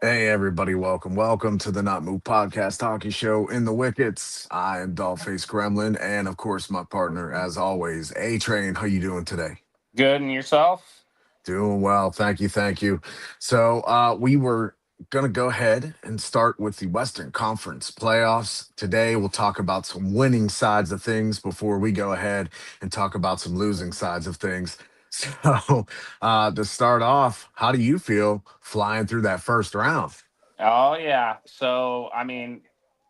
Hey everybody, welcome to the Not Move Podcast Hockey Show in the Wickets. I am Dollface Gremlin, and of course my partner, as always, A Train. How you doing today? Good, and yourself? Doing well, thank you. So we were gonna go ahead and start with the Western Conference playoffs. Today we'll talk about some winning sides of things before we go ahead and talk about some losing sides of things. So to start off, how do you feel flying through that first round? Oh yeah.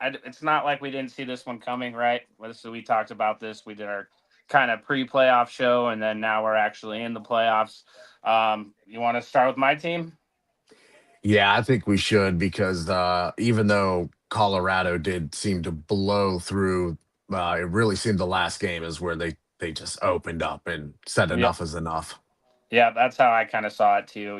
It's not like we didn't see this one coming, right? So we talked about this. We did our kind of pre-playoff show, and then now we're actually in the playoffs. You want to start with my team? Yeah, I think we should because even though Colorado did seem to blow through, it really seemed the last game is where they just opened up and said Yeah, enough is enough. yeah. That's how I kind of saw it too.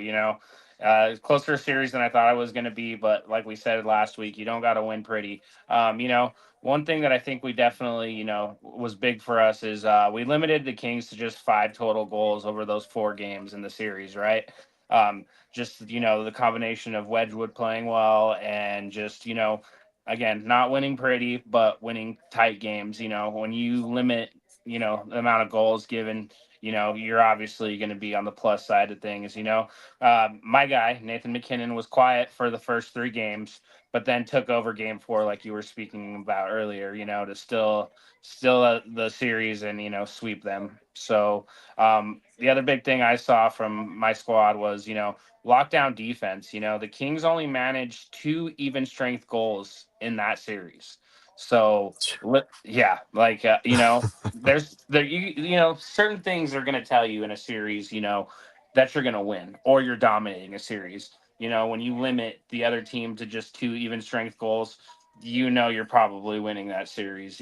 It's closer a series than I thought it was going to be, but like we said last week, you don't got to win pretty. One thing that I think we definitely, was big for us is we limited the Kings to just five total goals over those four games in the series, right? Just, the combination of Wedgwood playing well and just, again, not winning pretty, but winning tight games. When you limit, the amount of goals given, you're obviously going to be on the plus side of things. My guy, Nathan McKinnon, was quiet for the first three games, but then took over game four, like you were speaking about earlier, to still the series and, sweep them. So the other big thing I saw from my squad was, lockdown defense. The Kings only managed two even strength goals in that series. So, yeah, like, certain things are going to tell you in a series, that you're going to win or you're dominating a series. When you limit the other team to just two even strength goals, you're probably winning that series.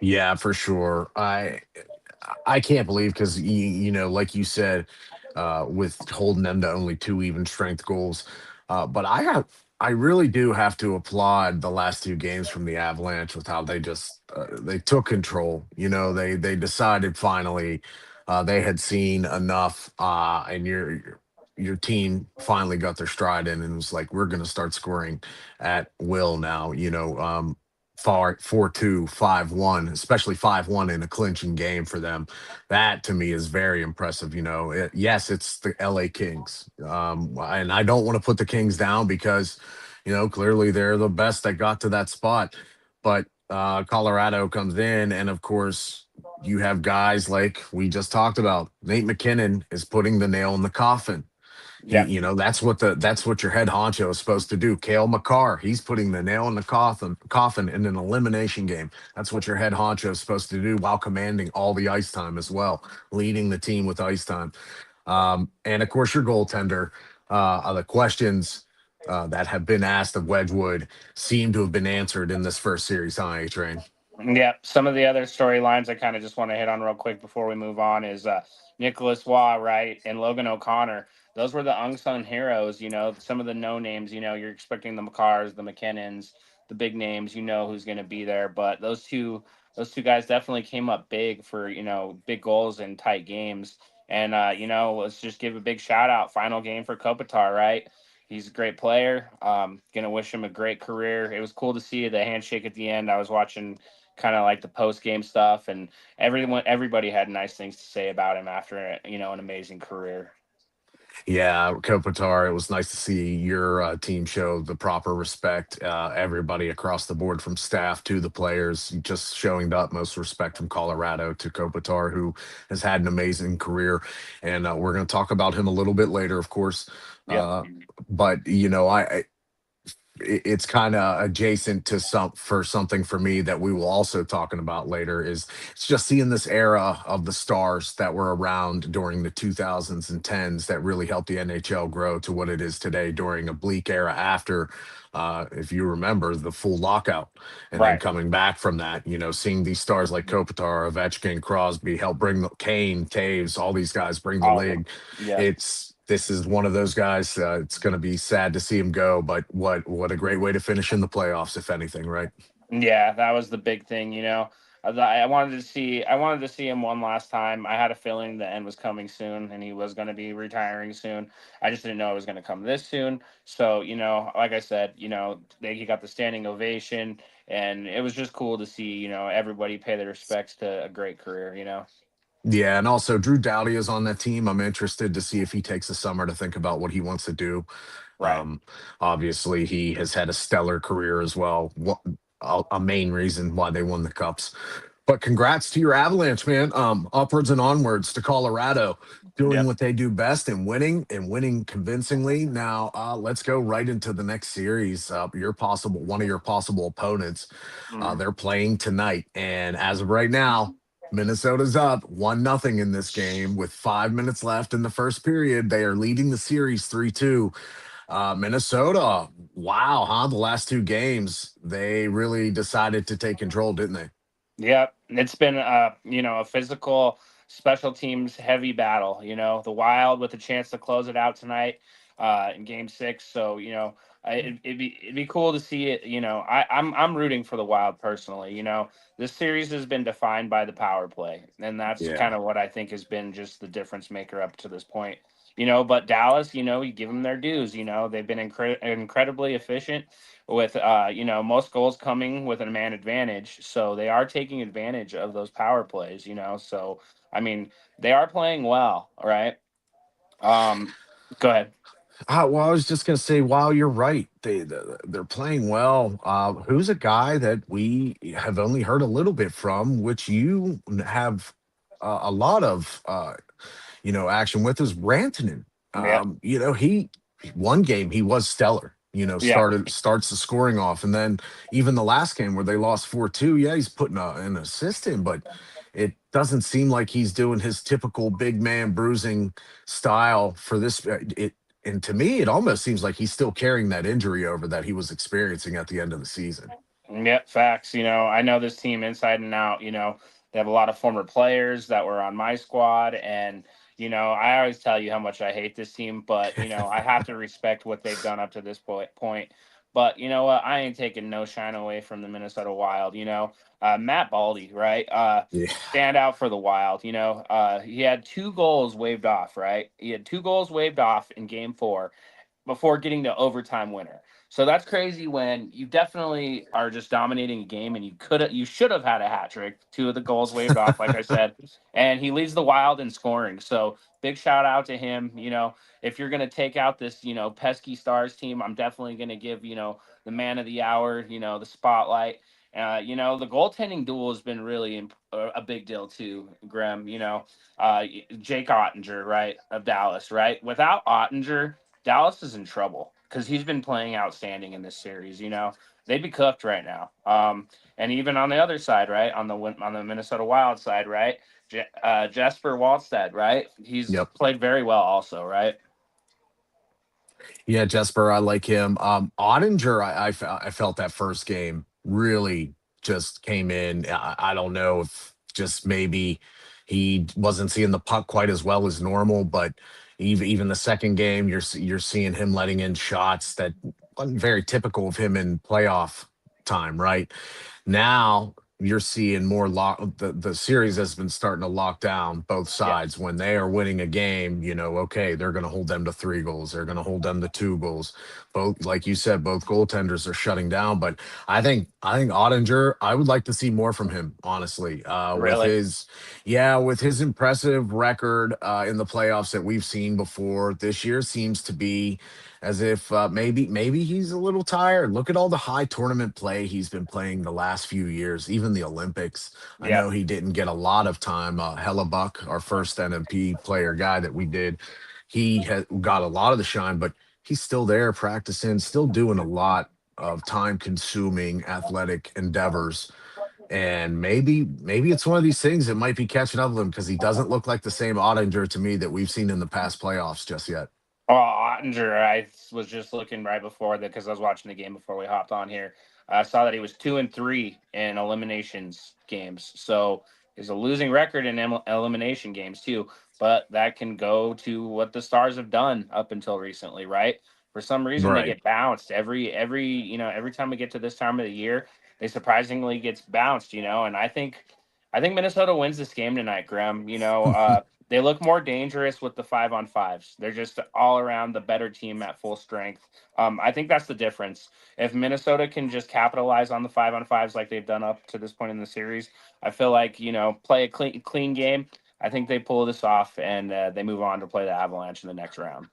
Yeah, for sure. I can't believe because like you said, with holding them to only two even strength goals. But I really do have to applaud the last two games from the Avalanche with how they just they took control. They decided finally they had seen enough, and your team finally got their stride in and was like, we're going to start scoring at will now. Far 4-2, 5-1, especially 5-1 in a clinching game for them. That to me is very impressive. Yes, it's the LA Kings. And I don't want to put the Kings down because, clearly they're the best that got to that spot. But Colorado comes in, and of course, you have guys like we just talked about. Nate McKinnon is putting the nail in the coffin. Yeah. That's what your head honcho is supposed to do. Kale McCarr, he's putting the nail in the coffin in an elimination game. That's what your head honcho is supposed to do while commanding all the ice time as well, leading the team with ice time. And of course, your goaltender. The questions that have been asked of Wedgwood seem to have been answered in this first series. Huh, A Train? Yeah, some of the other storylines I kind of just want to hit on real quick before we move on is Nicholas Waugh, right, and Logan O'Connor. Those were the unsung heroes. Some of the no names. You're expecting the McCars, the McKinnons, the big names. You know who's going to be there, but those two guys definitely came up big for big goals and tight games. And let's just give a big shout out. Final game for Kopitar, right? He's a great player. Gonna wish him a great career. It was cool to see the handshake at the end. I was watching kind of like the post game stuff, and everybody had nice things to say about him after an amazing career. Yeah, Kopitar, it was nice to see your team show the proper respect. Everybody across the board, from staff to the players, just showing the utmost respect from Colorado to Kopitar, who has had an amazing career. And we're going to talk about him a little bit later, of course. Yep. Uh, but it's kind of adjacent to something for me that we will also talking about later is it's just seeing this era of the stars that were around during the 2000s and 10s that really helped the NHL grow to what it is today during a bleak era after if you remember the full lockout, and then Right. coming back from that, seeing these stars like Kopitar, Ovechkin, Crosby help bring the Kane, Taves, all these guys bring the All of them. league. Yeah. This is one of those guys. It's going to be sad to see him go, but what a great way to finish in the playoffs, if anything, right? Yeah, that was the big thing. I wanted to see him one last time. I had a feeling the end was coming soon, and he was going to be retiring soon. I just didn't know it was going to come this soon. So like I said, he got the standing ovation, and it was just cool to see everybody pay their respects to a great career. Yeah, and also Drew Doughty is on that team. I'm interested to see if he takes the summer to think about what he wants to do. Right. Um, Obviously, he has had a stellar career as well. A main reason why they won the cups. But congrats to your Avalanche, man. Upwards and onwards to Colorado, doing Yep. what they do best and winning convincingly. Now, let's go right into the next series. One of your possible opponents. Mhm. They're playing tonight, and as of right now, Minnesota's up 1-0 in this game with 5 minutes left in the first period. They are leading the series 3-2. Minnesota, wow, huh? The last two games, they really decided to take control, didn't they? Yep, it's been a physical special teams heavy battle. The Wild with a chance to close it out tonight in Game 6. So it'd be cool to see it. I'm rooting for the Wild personally. This series has been defined by the power play, and that's kind Yeah. of what I think has been just the difference maker up to this point. But Dallas, you give them their dues. They've been incredibly efficient with most goals coming with a man advantage, so they are taking advantage of those power plays. So I mean, they are playing well. All right. Go ahead. Well, I was just gonna say, wow, you're right. They're playing well. Who's a guy that we have only heard a little bit from, which you have a lot of action with is Rantanen. Yep. He one game he was stellar. Yeah. Starts the scoring off, and then even the last game where they lost 4-2, yeah, he's putting an assist in, but it doesn't seem like he's doing his typical big man bruising style for this. And to me, it almost seems like he's still carrying that injury over that he was experiencing at the end of the season. Yep, facts. I know this team inside and out. They have a lot of former players that were on my squad, and I always tell you how much I hate this team, but I have to respect what they've done up to this point. But you know what? I ain't taking no shine away from the Minnesota Wild. Matt Baldy, right? Yeah. Stand out for the Wild. He had 2 goals waved off. Right? He had 2 goals waved off in Game 4 before getting the overtime winner. So that's crazy when you definitely are just dominating a game and you should have had a hat trick. 2 of the goals waved off, like I said, and he leads the Wild in scoring. So big shout out to him. If you're gonna take out this pesky Stars team, I'm definitely gonna give the man of the hour the spotlight. The goaltending duel has been really a big deal too, Graham. Jake Ottinger, right, of Dallas, right? Without Ottinger, Dallas is in trouble because he's been playing outstanding in this series. They'd be cooked right now. And even on the other side, right, on the Minnesota Wild side, right, Jesper Wallstead, right, he's Yep. played very well also, right. Yeah, Jesper, I like him. Ottinger, I felt that first game really just came in. I don't know if just maybe he wasn't seeing the puck quite as well as normal, but even the second game, you're seeing him letting in shots that wasn't very typical of him in playoff time, right? Now you're seeing more the series has been starting to lock down both Yeah. sides. When they are winning a game, okay, they're going to hold them to 3 goals, they're going to hold them to 2 goals. Both, like you said, both goaltenders are shutting down. But I think Ottinger, I would like to see more from him, honestly. Really. With his impressive record in the playoffs that we've seen before, this year seems to be as if maybe he's a little tired. Look at all the high tournament play he's been playing the last few years, even the Olympics. I Yeah. know he didn't get a lot of time. Hellebuck, our first NMP player guy that we did, he had got a lot of the shine, but he's still there practicing, still doing a lot of time consuming athletic endeavors. And maybe it's one of these things that might be catching up with him because he doesn't look like the same Ottinger to me that we've seen in the past playoffs just yet. Oh, Ottinger, I was just looking right before that because I was watching the game before we hopped on here. I saw that he was 2-3 in eliminations games, so he's a losing record in elimination games too. But that can go to what the Stars have done up until recently, right? For some reason, they Right. get bounced every time we get to this time of the year. they surprisingly gets bounced, and I think Minnesota wins this game tonight, Graham. They look more dangerous with the 5-on-5s. They're just all around the better team at full strength. I think that's the difference. If Minnesota can just capitalize on the 5-on-5s like they've done up to this point in the series, I feel like play a clean game. I think they pull this off and they move on to play the Avalanche in the next round.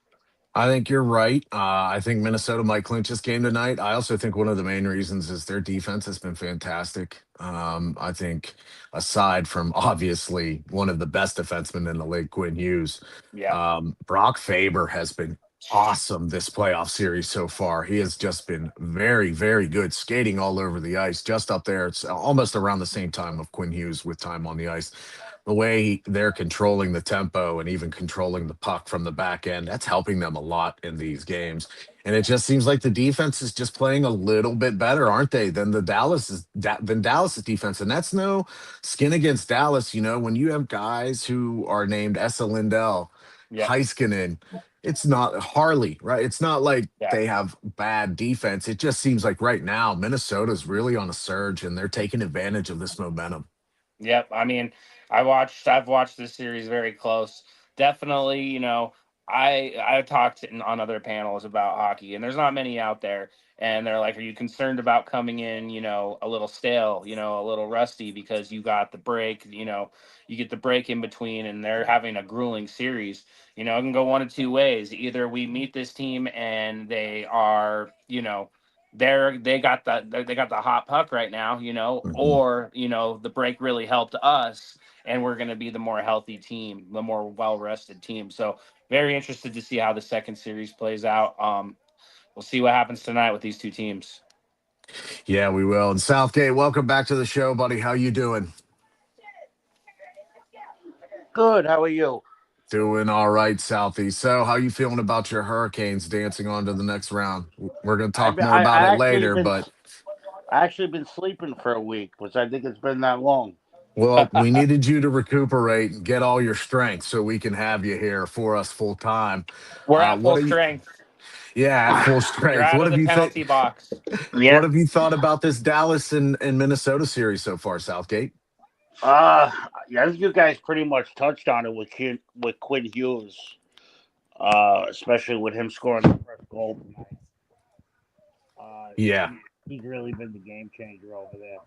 I think you're right. I think Minnesota might clinch this game tonight. I also think one of the main reasons is their defense has been fantastic. I think, aside from obviously one of the best defensemen in the league, Quinn Hughes, Yeah. Brock Faber has been awesome this playoff series so far. He has just been very, very good, skating all over the ice, just up there. It's almost around the same time of Quinn Hughes with time on the ice. The way they're controlling the tempo and even controlling the puck from the back end, that's helping them a lot in these games. And it just seems like the defense is just playing a little bit better, aren't they, than Dallas's defense. And that's no skin against Dallas. When you have guys who are named Essa Lindell, Yep. Heiskanen, it's not Harley, right? It's not like Yeah. they have bad defense. It just seems like right now Minnesota's really on a surge and they're taking advantage of this momentum. Yep. I mean, I've watched this series very close. Definitely, I talked on other panels about hockey, and there's not many out there. And they're like, "Are you concerned about coming in, a little stale, a little rusty because you got the break, you get the break in between, and they're having a grueling series. It can go one of two ways. Either we meet this team and they are, they got the hot puck right now, Mhm. or the break really helped us, and we're going to be the more healthy team, the more well rested team. So very interested to see how the second series plays out. We'll see what happens tonight with these two teams. Yeah, we will. And Southgate, welcome back to the show, buddy. How you doing? Good. How are you? Doing all right, Southie. So, how you feeling about your Hurricanes dancing on to the next round? We're going to talk more about it later, but I actually been sleeping for a week because I think it's been that long. well, we needed you to recuperate and get all your strength so we can have you here for us full time. We're at What full are you? strength. Yeah, at full You're strength. out What of have the you think? penalty box. What Yeah. have you thought about this Dallas and Minnesota series so far, Southgate? Uh, yeah, I think you guys pretty much touched on it with Quinn Hughes, especially with him scoring the first goal tonight. Yeah, He's really been the game changer over there.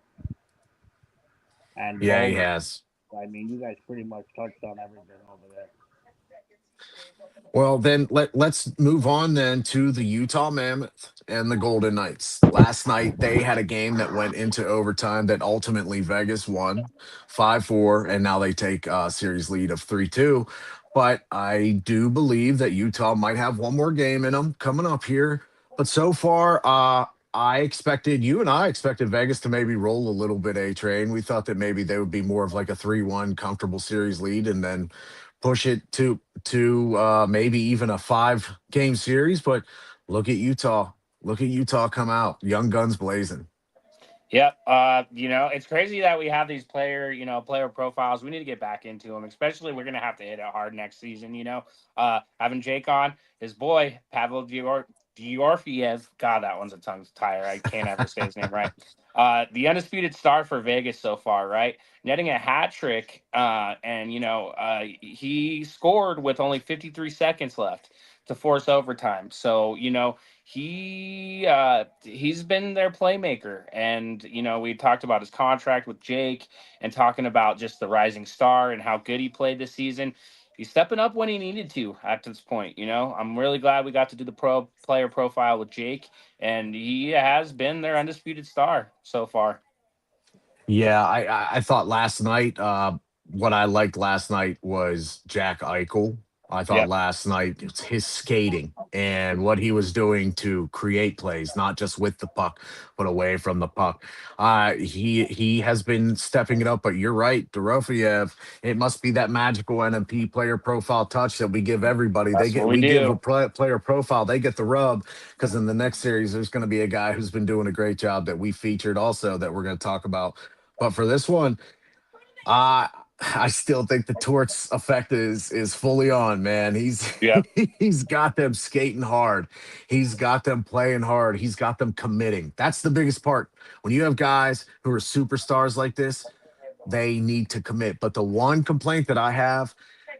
And yeah, he Bowman, has. I mean, you guys pretty much touched on everything over there. Well, then let's move on then to the Utah Mammoth and the Golden Knights. Last night they had a game that went into overtime that ultimately Vegas won 5-4, and now they take a series lead of 3-2. But I do believe that Utah might have one more game in them coming up here. But so far, you and I expected Vegas to maybe roll a little bit A train. We thought that maybe they would be more of like a 3-1 comfortable series lead and then push it to maybe even a 5 game series. But look at Utah. Look at Utah come out, young guns blazing. Yep. It's crazy that we have these player profiles. We need to get back into them, especially we're gonna have to hit it hard next season. Having Jake on, his boy Pavel Diorfiev. God, that one's a tongue tire. I can't ever say his name right. The undisputed star for Vegas so far, right? Netting a hat trick, and he scored with only 53 seconds left to force overtime. So he's been their playmaker, and we talked about his contract with Jake and talking about just the rising star and how good he played this season. He's stepping up when he needed to at this point. I'm really glad we got to do the pro player profile with Jake, and he has been their undisputed star so far. Yeah, I thought last night, what I liked last night was Jack Eichel. I thought Yep. last night it's his skating and what he was doing to create plays, not just with the puck, but away from the puck. He has been stepping it up, but you're right, Dorofiev. It must be that magical NMP player profile touch that we give everybody. That's what we We give a do. player profile, they get the rub because in the next series there's going to be a guy who's been doing a great job that we featured also that we're going to talk about. But for this one, I still think the Torts effect is fully on, man. He's Yeah. he's got them skating hard. He's got them playing hard. He's got them committing. That's the biggest part. When you have guys who are superstars like this, they need to commit. But the one complaint that I have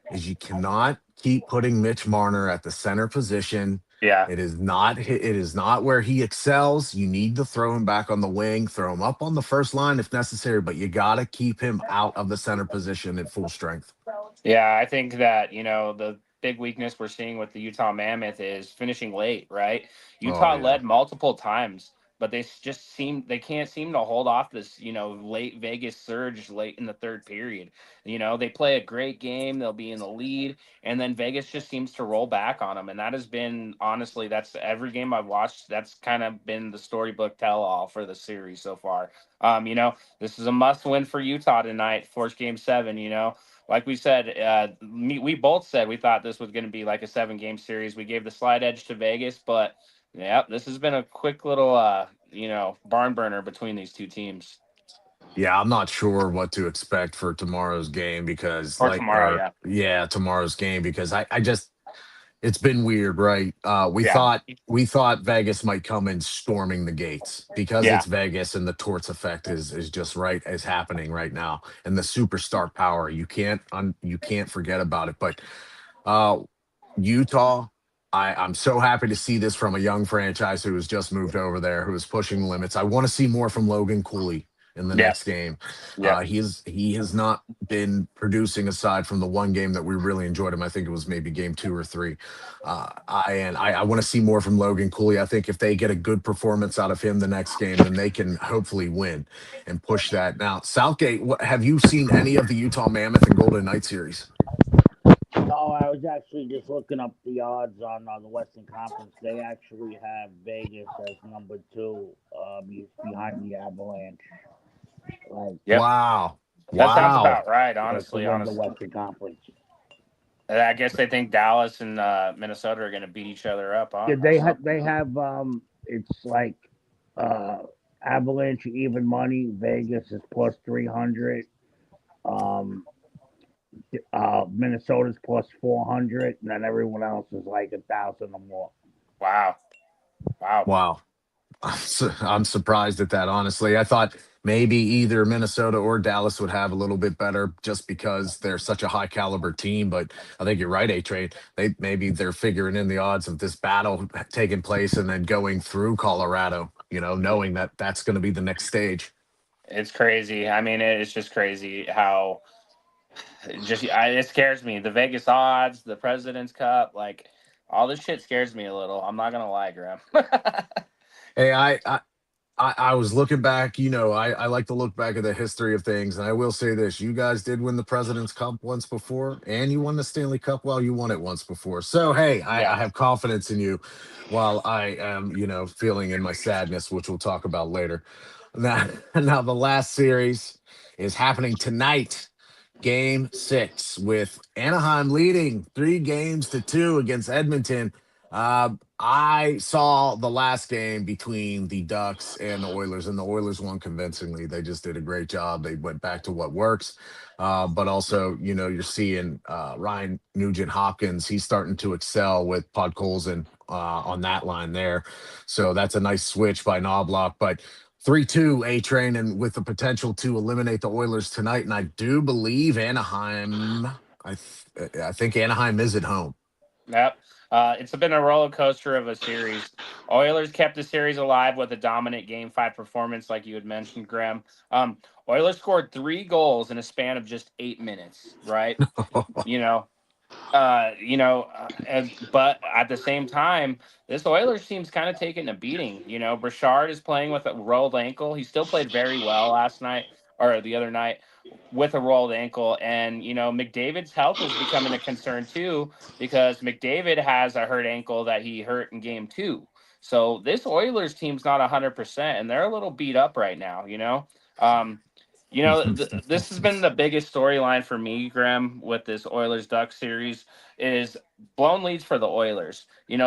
is you cannot keep putting Mitch Marner at the center position. Yeah. It is not where he excels. You need to throw him back on the wing, throw him up on the first line if necessary, but you got to keep him out of the center position at full strength. Yeah, I think that, the big weakness we're seeing with the Utah Mammoth is finishing late, right? Oh Utah yeah. led multiple times, but they can't seem to hold off this, late Vegas surge late in the third period. They play a great game, they'll be in the lead, and then Vegas just seems to roll back on them. And that has been, honestly, that's every game I've watched, that's kind of been the storybook tell all for the series so far. This is a must win for Utah tonight, force game 7, like we said, we both said we thought this was going to be like a 7 game series. We gave the slight edge to Vegas, but yeah, this has been a quick little, barn burner between these two teams. Yeah, I'm not sure what to expect for tomorrow's game because Or tomorrow, yeah, tomorrow's game because I just it's been weird, right? We yeah, thought Vegas might come in storming the gates because yeah. it's Vegas and the Torts effect is just right is happening right now, and the superstar power you can't forget about it. But uh, Utah, I'm so happy to see this from a young franchise who has just moved over there, who is pushing the limits. I want to see more from Logan Cooley in the Yeah, next game. yeah. He has not been producing aside from the one game that we really enjoyed him. I think it was maybe game 2 or 3. I want to see more from Logan Cooley. I think if they get a good performance out of him the next game, then they can hopefully win and push that. Now, Southgate, have you seen any of the Utah Mammoth and Golden Knight series? No, I was actually just looking up the odds on the Western Conference. They actually have Vegas as number two, behind the Avalanche, like Yep. Wow. That sounds Wow. about right. to Honestly, win the honestly, Western Conference. I guess they think Dallas and Minnesota are going to beat each other up, huh, Yeah, or something. they have it's like uh, Avalanche even money. Vegas is plus 300. Um, Minnesota's plus 400, and then everyone else is like 1,000 or more. Wow, wow. Wow. I'm surprised at that, honestly. I thought maybe either Minnesota or Dallas would have a little bit better just because they're such a high caliber team. But I think you're right, A Trade. Maybe they're figuring in the odds of this battle taking place and then going through Colorado, knowing that that's going to be the next stage. It's crazy. I mean, it's just crazy how it scares me. The Vegas odds, the President's Cup, like all this shit scares me a little. I'm not gonna lie, Graham. Hey, I was looking back, I like to look back at the history of things. And I will say this: you guys did win the President's Cup once before, and you won the Stanley Cup. Well, you won it once before. So, hey, I Yeah. have confidence in you while I am, feeling in my sadness, which we'll talk about later. Now the last series is happening tonight. Game 6 with Anaheim leading 3 games to 2 against Edmonton. I saw the last game between the Ducks and the Oilers, and the Oilers won convincingly. They just did a great job. They went back to what works. But also, you're seeing Ryan Nugent Hopkins. He's starting to excel with Podkolzin on that line there. So that's a nice switch by Knobloch. But 3-2 A Train, and with the potential to eliminate the Oilers tonight. And I do believe Anaheim. I think Anaheim is at home. Yep. It's been a roller coaster of a series. Oilers kept the series alive with a dominant Game 5 performance, like you had mentioned, Graham. Um, Oilers scored 3 goals in a span of just 8 minutes. Right. You know, but at the same time, this Oilers team's kind of taking a beating. Burchard is playing with a rolled ankle. He still played very well last night or the other night with a rolled ankle, and McDavid's health is becoming a concern too because McDavid has a hurt ankle that he hurt in game 2. So this Oilers team's not 100%, and they're a little beat up right now. Um, this has been the biggest storyline for me, Graham, with this Oilers Ducks series is blown leads for the Oilers.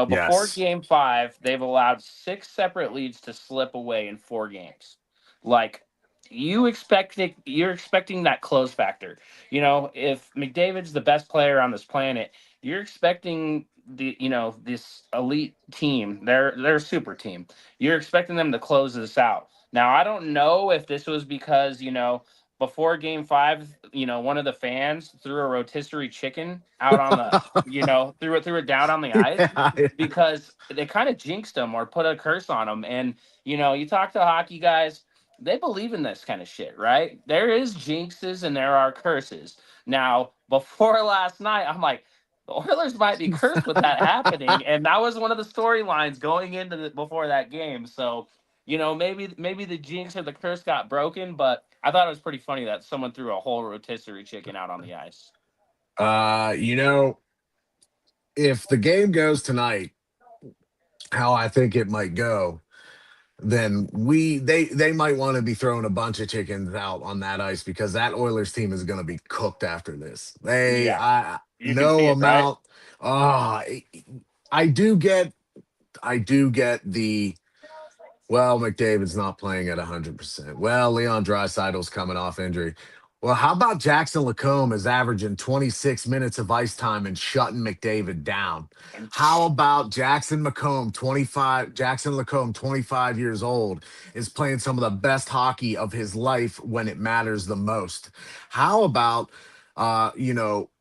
Before Yes. Game 5, they've allowed 6 separate leads to slip away in 4 games. Like, you're expecting that close factor. If McDavid's the best player on this planet, you're expecting this elite team. They're a super team. You're expecting them to close this out. Now, I don't know if this was because, before game 5, one of the fans threw a rotisserie chicken out on the, threw it down on the ice, Yeah, yeah. because they kind of jinxed them or put a curse on them. And you talk to hockey guys, they believe in this kind of shit, right? There is jinxes and there are curses. Now, before last night, I'm like, the Oilers might be cursed with that happening, and that was one of the storylines going into before that game. So, maybe the jinx or the curse got broken, but I thought it was pretty funny that someone threw a whole rotisserie chicken out on the ice. You know, if the game goes tonight, how I think it might go, then they might want to be throwing a bunch of chickens out on that ice because that Oilers team is going to be cooked after this. They Yeah, I you can see no it, right? amount. Ah, I do get the McDavid's not playing at 100%. Well, Leon Draisaitl's coming off injury. Well, how about Jackson Lacombe is averaging 26 minutes of ice time and shutting McDavid down? How about Jackson Lacombe, 25 years old, is playing some of the best hockey of his life when it matters the most? How about,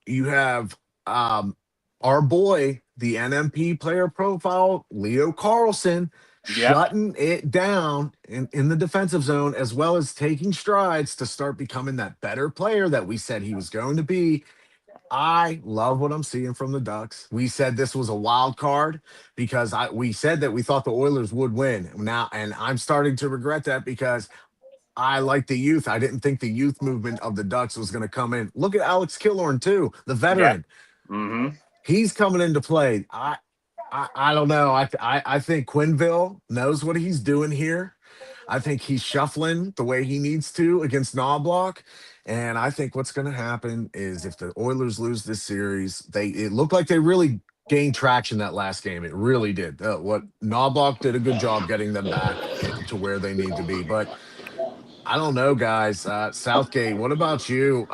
you have um, our boy, the NMP player profile, Leo Carlson, Yep. shutting it down in the defensive zone, as well as taking strides to start becoming that better player that we said he was going to be. I love what I'm seeing from the Ducks. We said this was a wild card because we said that we thought the Oilers would win. Now, and I'm starting to regret that because I like the youth. I didn't think the youth movement of the Ducks was going to come in. Look at Alex Killorn too, the Yep. veteran. Mm-hmm. He's coming into play. I don't know. I think Quinville knows what he's doing here. I think he's shuffling the way he needs to against Knobloch. And I think what's going to happen is if the Oilers lose this series, it looked like they really gained traction that last game. It really did. What Knobloch did a good job getting them back to where they need to be. But I don't know, guys. Southgate, what about you?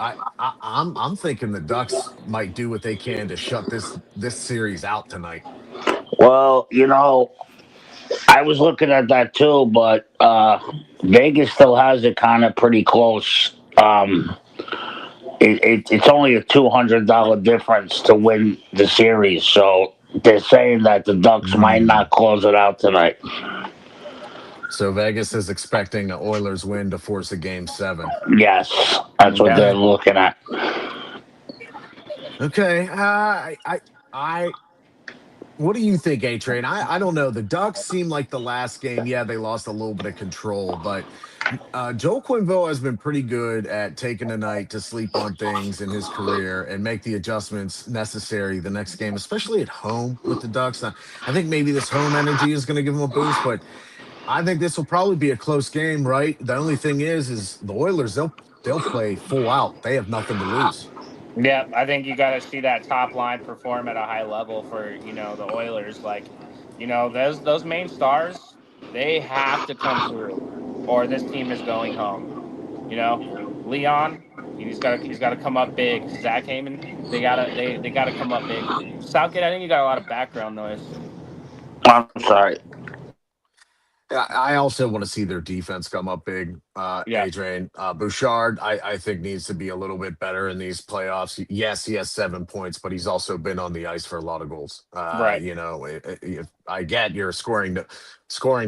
I'm thinking the Ducks might do what they can to shut this series out tonight. Well, I was looking at that too, but Vegas still has it kind of pretty close. It's only a $200 difference to win the series, so they're saying that the Ducks might Mm. not close it out tonight. So Vegas is expecting the Oilers win to force a game 7. Yes, that's what Yep. they're Okay. looking at. Okay. I what do you think, A Train? I don't know. The Ducks seem like the last game, yeah, they lost a little bit of control, but Joel Quinville has been pretty good at taking a night to sleep on things in his career and make the adjustments necessary the next game, especially at home with the Ducks. I think maybe this home energy is going to give him a boost, but I think this will probably be a close game, right? The only thing is the Oilers, they'll play full out. They have nothing to lose. Yep, I think you got to see that top line perform at a high level for the Oilers. Like, those main stars, they have to come through, or this team is going home. You know, Leon, he's got to come up big. Zach Heyman, they gotta come up big. Southgate, I think you got a lot of background noise. I'm sorry. I also want to see their defense come up big. Yeah, Adrian Bouchard, I think needs to be a little bit better in these playoffs. Yes, he has 7 points, but he's also been on the ice for a lot of goals. right. I get you're a scoring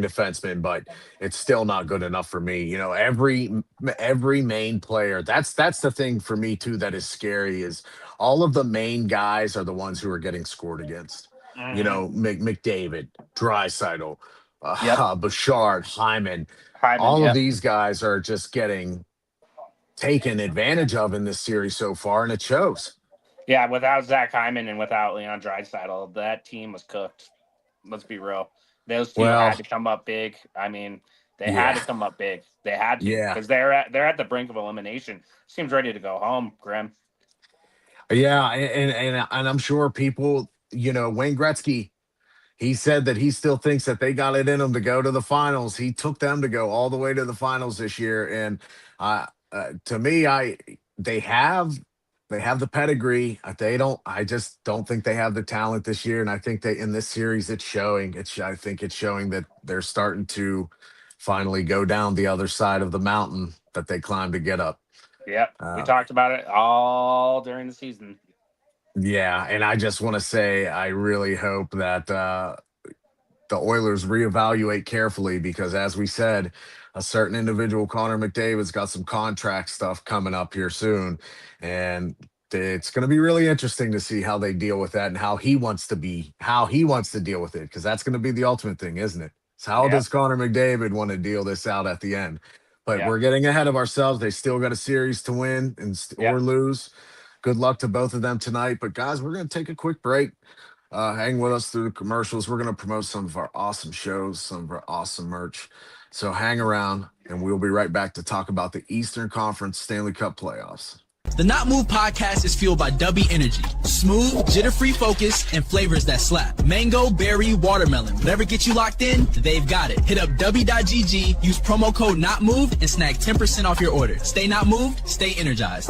defenseman, but it's still not good enough for me. Every main player. That's the thing for me too that is scary is all of the main guys are the ones who are getting scored against. Hmm. McDavid, Drysaitel, Yep. Bouchard, Hyman, Hyman. all of Yep. these guys are just getting taken advantage of in this series so far, and it shows. Yeah. Without Zach Hyman and without Leon Draisaitl, that team was cooked. Let's be real. Those two had Well, to come up big. I mean, they had yeah, to come up big. They had to yeah, because they're at the brink of elimination. Seems ready to go home, Grim. yeah, and I'm sure people, Wayne Gretzky. he said that he still thinks that they got it in them to go to the finals. He took them to go all the way to the finals this year, and to me, they have they have the pedigree. They don't. I just don't think they have the talent this year, and I think that in this series, it's showing. I think it's showing that they're starting to finally go down the other side of the mountain that they climbed to get up. Yep. We Uh, talked about it all during the season. yeah, and I just want to say I really hope that the Oilers reevaluate carefully because, as we said, a certain individual, Connor McDavid's got some contract stuff coming up here soon, and it's going to be really interesting to see how they deal with that and how he wants to deal with it, because that's going to be the ultimate thing, isn't it? So how Yep. does Connor McDavid want to deal this out at the end? But Yep. we're getting ahead of ourselves. They still got a series to win or Yep. lose. Good luck to both of them tonight. But guys, we're going to take a quick break. Hang with us through the commercials. We're going to promote some of our awesome shows, some of our awesome merch. So hang around, and we'll be right back to talk about the Eastern Conference Stanley Cup Playoffs. The Not Move podcast is fueled by W Energy. Smooth, jitter-free focus, and flavors that slap. Mango, berry, watermelon. Whatever gets you locked in, they've got it. Hit up W.GG, use promo code NOTMOVED, and snag 10% off your order. Stay not moved, stay energized.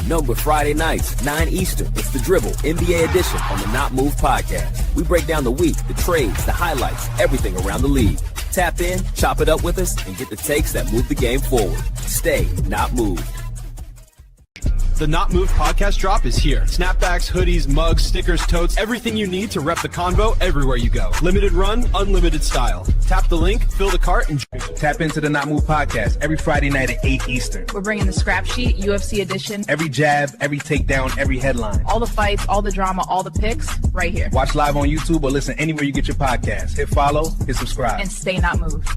Number Friday nights, 9 Eastern. It's the Dribble NBA edition on the Not Move podcast. We break down the week, the trades, the highlights, everything around the league. Tap in, chop it up with us, and get the takes that move the game forward. Stay not moved. The Not Moved podcast drop is here. Snapbacks, hoodies, mugs, stickers, totes, everything you need to rep the convo everywhere you go. Limited run, unlimited style. Tap the link, fill the cart, and tap into the Not Move podcast every Friday night at 8 Eastern. We're bringing the scrap sheet, UFC edition. Every jab, every takedown, every headline. All the fights, all the drama, all the picks, right here. Watch live on YouTube or listen anywhere you get your podcast. Hit follow, hit subscribe. And stay not moved.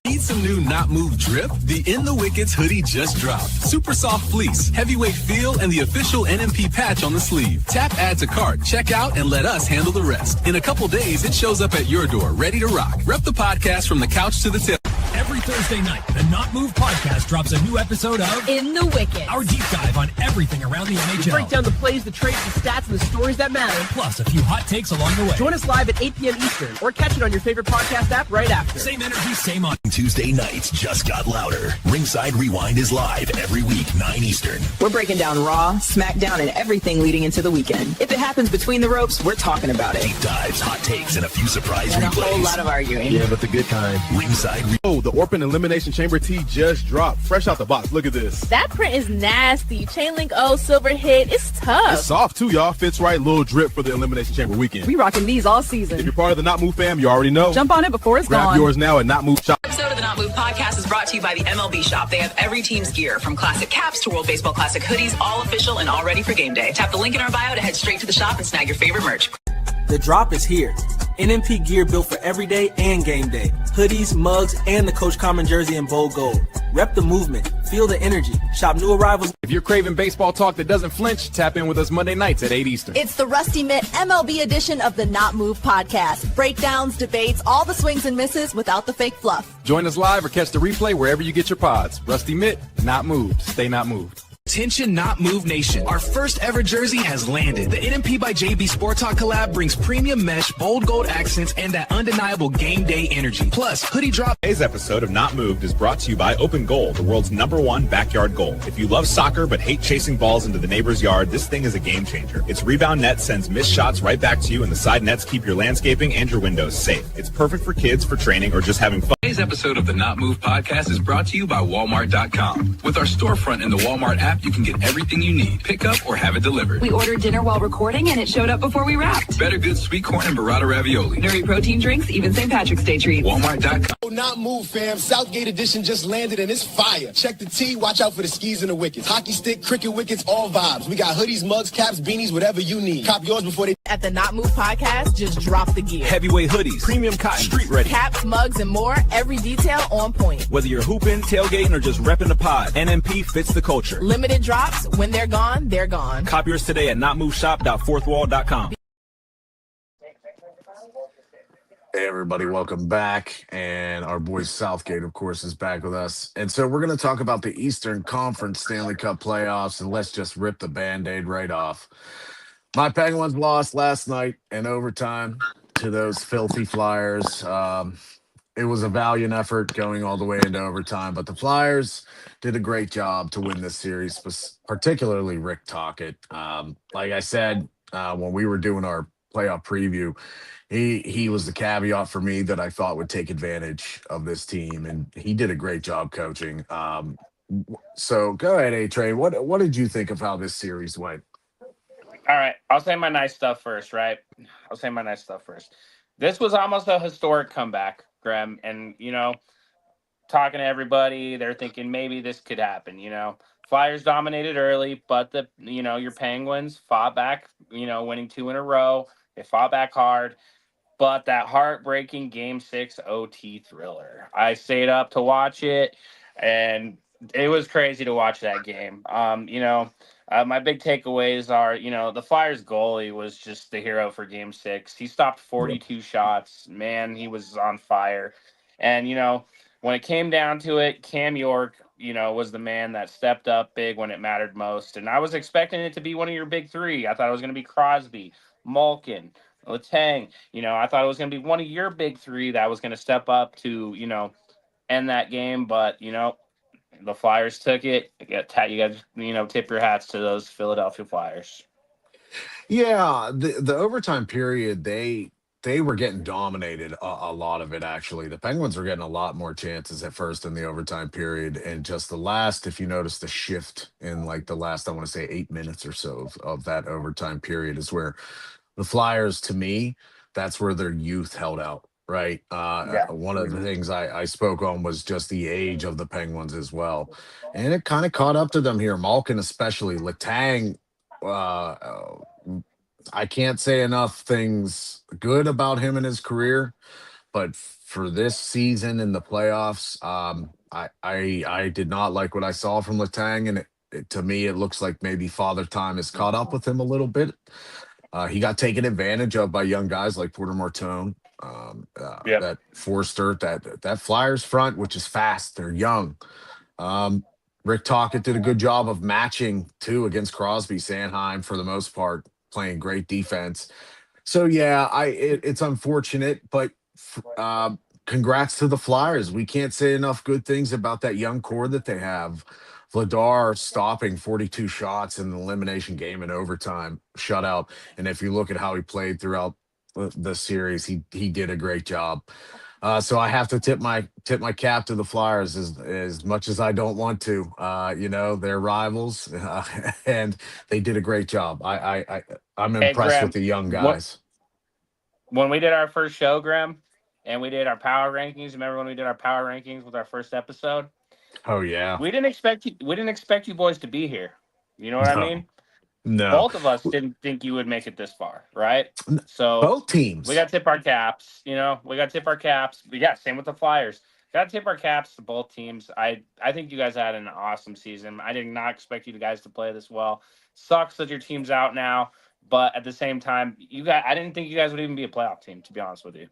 Need some new Not Move drip? The In the Wickets hoodie just dropped. Super soft fleece, heavyweight feel, and the official NMP patch on the sleeve. Tap add to cart, check out, and let us handle the rest. In a couple days, it shows up at your door, ready to rock. Rep the podcast from the couch to the tip. Every Thursday night, the Not Move podcast drops a new episode of In the Wickets, our deep dive on everything around the NHL. We break down the plays, the trades, the stats, and the stories that matter. Plus a few hot takes along the way. Join us live at 8 p.m. Eastern or catch it on your favorite podcast app right after. Same energy, same on. Tuesday nights just got louder. Ringside Rewind is live every week, 9 Eastern. We're breaking down Raw, SmackDown, and everything leading into the weekend. If it happens between the ropes, we're talking about it. Deep dives, hot takes, and a few surprise And replays. a whole lot of arguing. yeah, but the good kind. Ringside Oh, the Orphan Elimination Chamber tee just dropped. Fresh out the box. Look at this. That print is nasty. Chain link O, silver hit. It's tough. It's soft too, y'all. Fits right. Little drip for the Elimination Chamber weekend. We rocking these all season. If you're part of the Not Move fam, you already know. Jump on it before it's Grab gone. yours now at Not Move Shop. Episode of the Not Move podcast is brought to you by the MLB Shop. They have every team's gear, from classic caps to World Baseball Classic hoodies, all official and all ready for game day. Tap the link in our bio to head straight to the shop and snag your favorite merch. The drop is here. NMP gear built for every day and game day. Hoodies, mugs, and the Coach Common jersey in bold gold. Rep the movement. Feel the energy. Shop new arrivals. If you're craving baseball talk that doesn't flinch, tap in with us Monday nights at 8 Eastern. It's the Rusty Mitt MLB edition of the Not Move podcast. Breakdowns, debates, all the swings and misses without the fake fluff. Join us live or catch the replay wherever you get your pods. Rusty Mitt, Not Moved. Stay not moved. Attention Not Move Nation. Our first ever jersey has landed. The NMP by JB Sport Talk collab brings premium mesh, bold gold accents, and that undeniable game day energy. Plus, hoodie drop. Today's episode of Not Moved is brought to you by Open Goal, the world's #1 backyard goal. If you love soccer but hate chasing balls into the neighbor's yard, this thing is a game changer. Its rebound net sends missed shots right back to you, and the side nets keep your landscaping and your windows safe. It's perfect for kids, for training, or just having fun. Today's episode of the Not Move podcast is brought to you by Walmart.com. With our storefront in the Walmart app, you can get everything you need. Pick up or have it delivered. We ordered dinner while recording and it showed up before we wrapped. Better good sweet corn and burrata ravioli. Nuri protein drinks, even St. Patrick's Day treats. Walmart.com. Not Move, fam. Southgate edition just landed and it's fire. Check the tee, watch out for the skis and the wickets. Hockey stick, cricket wickets, all vibes. We got hoodies, mugs, caps, beanies, whatever you need. Cop yours before they... At the Not Move podcast, just drop the gear. Heavyweight hoodies, premium cotton, street ready. Caps, mugs, and more. Every detail on point. Whether you're hooping, tailgating, or just repping the pod, NMP fits the culture. Limited drops. When they're gone, they're gone. Cop yours today at notmoveshop.fourthwall.com. Hey everybody, welcome back. And our boy Southgate, of course, is back with us. And so we're going to talk about the Eastern Conference Stanley Cup Playoffs, and let's just rip the Band-Aid right off. My Penguins lost last night in overtime. to those filthy Flyers. It was a valiant effort going all the way into overtime, but the Flyers did a great job to win this series, particularly Rick Tocchet. Like I said, when we were doing our playoff preview, he was the caveat for me that I thought would take advantage of this team, and he did a great job coaching. So go ahead, A Train. What did you think of how this series went? All right, I'll say my nice stuff first, right? I'll say my nice stuff first. This was almost a historic comeback, Graham, and talking to everybody, they're thinking maybe this could happen. Flyers dominated early, but your Penguins fought back. Winning two in a row, they fought back hard. But that heartbreaking Game 6 OT thriller, I stayed up to watch it, and it was crazy to watch that game. My big takeaways are, the Flyers goalie was just the hero for Game 6. He stopped 42 shots. Man, he was on fire. And, when it came down to it, Cam York, was the man that stepped up big when it mattered most. And I was expecting it to be one of your big three. I thought it was going to be Crosby, Malkin, Letang. I thought it was going to be one of your big three that was going to step up to, end that game. But, the Flyers took it. You guys, tip your hats to those Philadelphia Flyers. Yeah, the overtime period, they were getting dominated a lot of it actually. The Penguins were getting a lot more chances at first in the overtime period, and just the last, if you notice the shift in like the last, I want to say 8 minutes or so of that overtime period is where the Flyers, to me, that's where their youth held out. Right. Yeah. One of the things I spoke on was just the age of the Penguins as well. And it kind of caught up to them here. Malkin, especially Letang, I can't say enough things good about him in his career, but for this season in the playoffs, I did not like what I saw from Letang, and to me, it looks like maybe Father Time has caught up with him a little bit. He got taken advantage of by young guys like Porter Martone, that Forster, that Flyers front, which is fast. They're young. Rick Tocchet did a good job of matching too against Crosby, Sanheim for the most part, playing great defense. So yeah, it's unfortunate, but congrats to the Flyers. We can't say enough good things about that young core that they have. Vladar stopping 42 shots in the elimination game in overtime shutout, and if you look at how he played throughout the series, he did a great job. So I have to tip my cap to the Flyers as much as I don't want to. They're rivals, and they did a great job. I'm Hey, impressed with Graham, the young guys. when we did our first show, Graham, and we did our power rankings, remember when we did our power rankings with our first episode? Oh yeah. We didn't expect you boys to be here. You know what I No, mean? no. Both of us didn't think you would make it this far, right? So Both teams. we got to tip our caps. We got to tip our caps. But yeah, same with the Flyers. Got to tip our caps to both teams. I think you guys had an awesome season. I did not expect you guys to play this well. Sucks that your team's out now, but at the same time, I didn't think you guys would even be a playoff team, to be honest with you.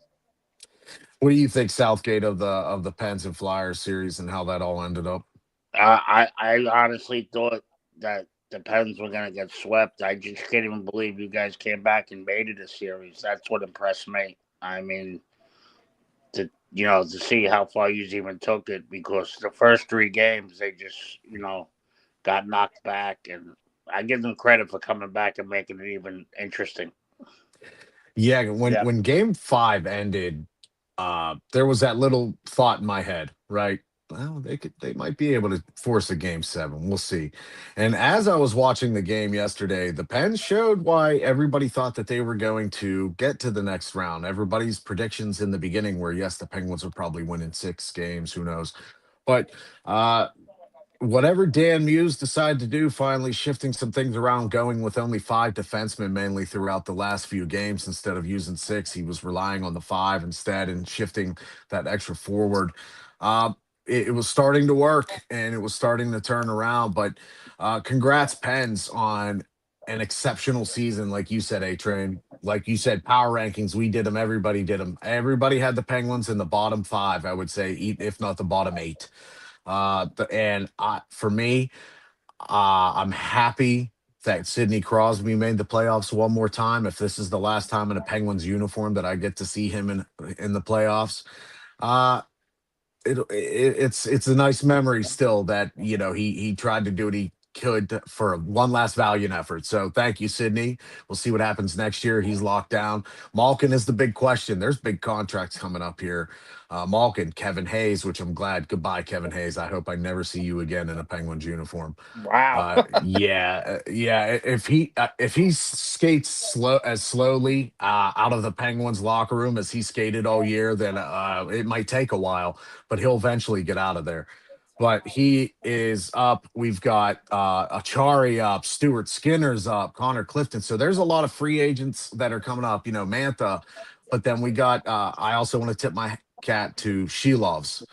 What do you think, Southgate, of the Pens and Flyers series and how that all ended up? I honestly thought that the Pens were going to get swept. I just can't even believe you guys came back and made it a series. That's what impressed me. I mean, to see how far you even took it, because the first three games they just got knocked back, and I give them credit for coming back and making it even interesting. Yeah, when Game 5 ended, there was that little thought in my head, right? Well, they might be able to force a Game 7. We'll see. And as I was watching the game yesterday, the Pens showed why everybody thought that they were going to get to the next round. Everybody's predictions in the beginning were, yes, the Penguins would probably win in 6 games. Who knows? But whatever Dan Muse decided to do, finally shifting some things around, going with only 5 defensemen mainly throughout the last few games instead of using 6. He was relying on the 5 instead and shifting that extra forward. It was starting to work, and it was starting to turn around. But congrats, Pens, on an exceptional season. Like you said, A-Train. Like you said, power rankings, we did them. Everybody did them. Everybody had the Penguins in the bottom 5, I would say, if not the bottom 8. For me, I'm happy that Sidney Crosby made the playoffs one more time. If this is the last time in a Penguins uniform that I get to see him in the playoffs, uh, it's a nice memory still that he tried to do what he could for one last valiant effort. So thank you, Sydney. We'll see what happens next year. He's locked down. Malkin is the big question. There's big contracts coming up here. Malkin, Kevin Hayes, which I'm glad. Goodbye, Kevin Hayes. I hope I never see you again in a Penguins uniform. Wow. Yeah. If he skates slowly out of the Penguins locker room as he skated all year, then it might take a while, but he'll eventually get out of there. But he is up. We've got Achari up, Stuart Skinner's up, Connor Clifton. So there's a lot of free agents that are coming up. Mantha. But then we got. I also want to tip my cat to Shelovs.